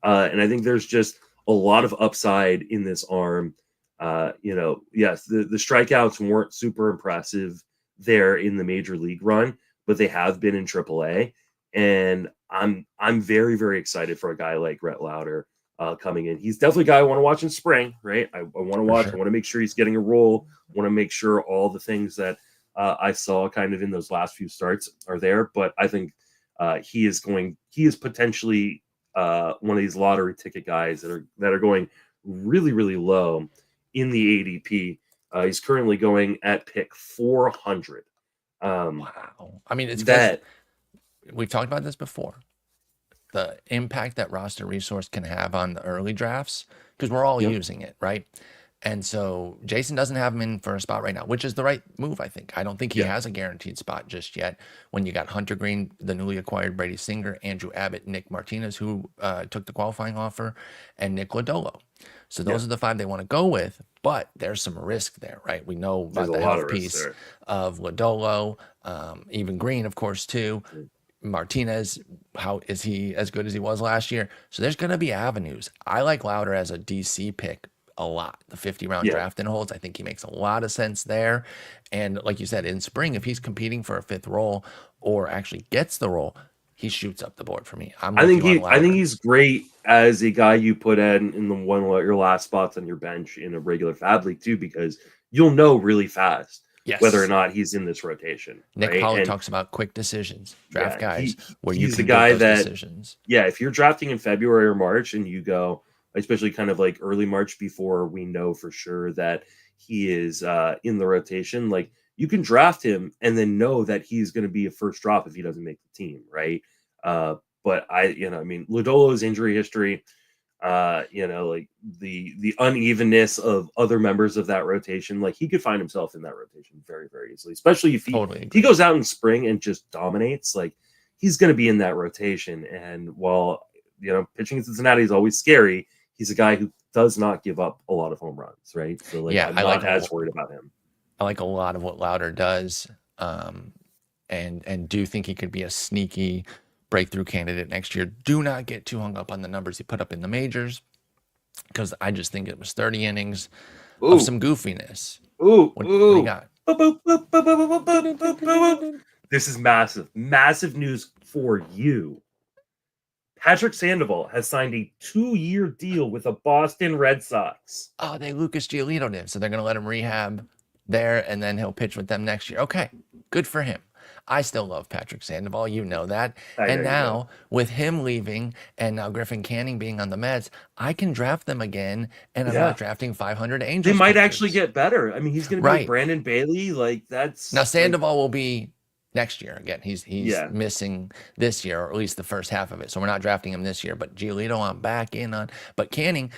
And I think there's just a lot of upside in this arm. Yes, the strikeouts weren't super impressive there in the major league run, but they have been in AAA. And I'm very, very excited for a guy like Rhett Lowder coming in. He's definitely a guy I want to watch in spring, right? I want to watch. Sure. I want to make sure he's getting a role. I want to make sure all the things that I saw kind of in those last few starts are there. But I think he is potentially one of these lottery ticket guys that are going really, really low in the ADP. He's currently going at pick 400. Wow. I mean, it's that we've talked about this before. The impact that roster resource can have on the early drafts, because we're all using it, right? And so Jason doesn't have him in for a spot right now, which is the right move, I think. I don't think he has a guaranteed spot just yet. When you got Hunter Greene, the newly acquired Brady Singer, Andrew Abbott, Nick Martinez, who took the qualifying offer, and Nick Lodolo. So those are the 5 they want to go with, but there's some risk there, right? We know about the health piece of Lodolo, even Greene, of course, too. Martinez, how is he as good as he was last year? So there's going to be avenues. I like Lowder as a DC pick a lot. The 50-round draft and holds, I think he makes a lot of sense there. And like you said, in spring, if he's competing for a 5th role or actually gets the role, he shoots up the board for me. I think he's great as a guy you put in the one of your last spots on your bench in a regular Fab League too, because you'll know really fast whether or not he's in this rotation. Nick Pollack talks about quick decisions, draft guys where you can the guy those that decisions. If you're drafting in February or March and you go, especially kind of like early March before we know for sure that he is in the rotation, like you can draft him and then know that he's going to be a first drop if he doesn't make the team, right? But Lodolo's injury history, like the unevenness of other members of that rotation, like he could find himself in that rotation very, very easily, especially if he goes out in spring and just dominates, like he's going to be in that rotation. And while, pitching in Cincinnati is always scary, he's a guy who does not give up a lot of home runs, right? So like, I'm not as worried about him. I like a lot of what Lowder does, and do think he could be a sneaky breakthrough candidate next year. Do not get too hung up on the numbers he put up in the majors, because I just think it was 30 innings of some goofiness. What do you got? This is massive news for you. Patrick Sandoval has signed a 2-year deal with the Boston Red Sox. Oh, they Lucas Giolito'd him, so they're going to let him rehab there, and then he'll pitch with them next year. Okay, good for him. I still love Patrick Sandoval, you know that. And now, with him leaving, and now Griffin Canning being on the Mets, I can draft them again, and I'm not drafting 500 Angels. They might actually get better. I mean, he's going to be Brandon Bailey. Like, that's... Now, Sandoval will be next year. Again, he's Yeah. missing this year, or at least the first half of it. So we're not drafting him this year. But Giolito, I'm back in on. But Canning,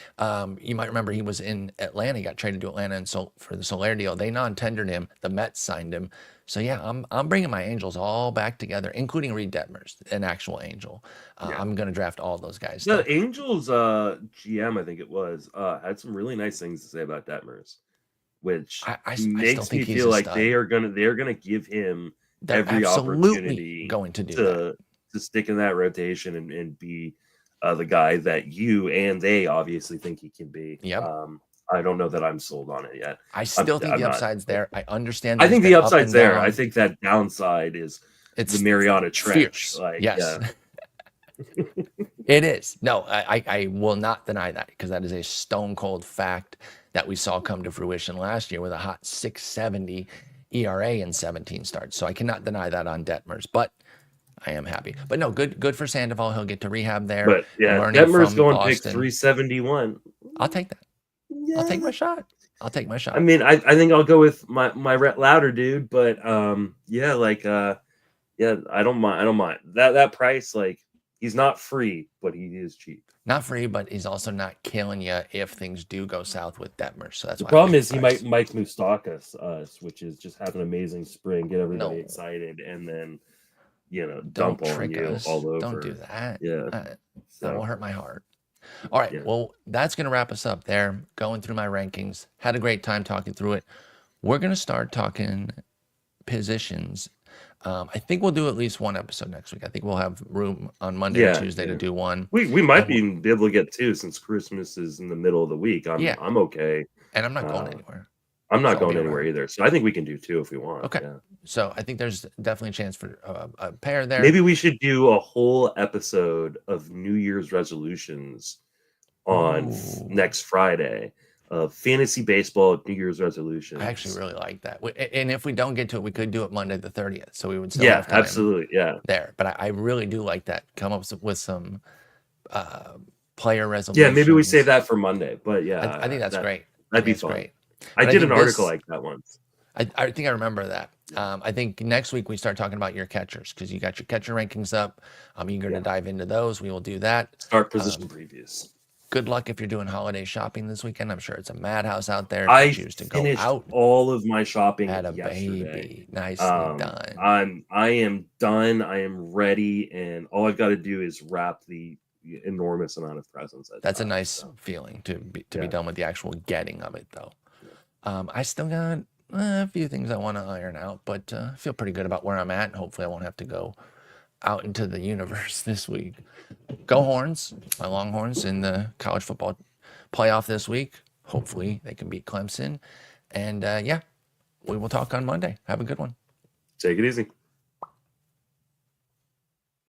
you might remember he was in Atlanta. He got traded to Atlanta, and so for the Soler deal, they non-tendered him. The Mets signed him. So yeah, I'm bringing my Angels all back together, including Reed Detmers, an actual Angel. Yeah. I'm gonna draft all those guys. The still. Angels GM, I think it was, had some really nice things to say about Detmers, which I still makes me think he's feel a like stud. they're gonna give him They're every absolutely opportunity going to do that. to stick in that rotation and be the guy that you and they obviously think he can be. Yep. I don't know that I'm sold on it yet. I still think I'm the not. upside's there. I understand. I that think it's the been up upside's and there. down. I think that downside is It's the Mariana Trench. fierce. Like, Yes. yeah. It is. No, I will not deny that, because that is a stone cold fact that we saw come to fruition last year with a hot 6.70 ERA in 17 starts. So I cannot deny that on Detmers, but I am happy. But no, good for Sandoval. He'll get to rehab there. But yeah, learning Detmer's from going pick Boston. 371. I'll take that. Yeah, I'll take my shot. I'll take my shot. I mean, I think I'll go with my Rhett Lowder dude, but yeah, like yeah, I don't mind that price. Like, he's not free, but he is cheap. Not free, but he's also not killing you if things do go south with Detmer. So that's The why problem I is like he the price. might Moustakas us, which is just have an amazing spring, get everybody No. excited, and then Don't dump on trick you us. all over. Don't do that. Yeah, That will hurt my heart. All right. Yeah. Well, that's going to wrap us up there. Going through my rankings. Had a great time talking through it. We're going to start talking positions. I think we'll do at least one episode next week. I think we'll have room on Monday or Tuesday to do one. We might be able to get two, since Christmas is in the middle of the week. I'm okay. And I'm not going anywhere. I'm not So I'll going be anywhere around. either. So I think we can do two if we want. Okay. Yeah. So I think there's definitely a chance for a pair there. Maybe we should do a whole episode of New Year's resolutions on next Friday. Fantasy baseball New Year's resolutions. I actually really like that. And if we don't get to it, we could do it Monday the 30th. So we would still Yeah, have time absolutely. Yeah. there. But I really do like that. Come up with some player resolutions. Yeah, maybe we say that for Monday. But yeah, I think that's great. That'd be fun. Great. I did an article like that once. I think I remember that. I think next week we start talking about your catchers, because you got your catcher rankings up. I'm eager to dive into those. We will do that. Start position previews. Good luck if you're doing holiday shopping this weekend. I'm sure it's a madhouse out there. I choose to go out. All of my shopping Had a yesterday. baby. Nicely done. I am done. I am ready, and all I've got to do is wrap the enormous amount of presents. That's a nice feeling to be done with the actual getting of it, though. I still got a few things I want to iron out, but I feel pretty good about where I'm at. Hopefully, I won't have to go out into the universe this week. Go Horns, my Longhorns in the college football playoff this week. Hopefully, they can beat Clemson. And yeah, we will talk on Monday. Have a good one. Take it easy.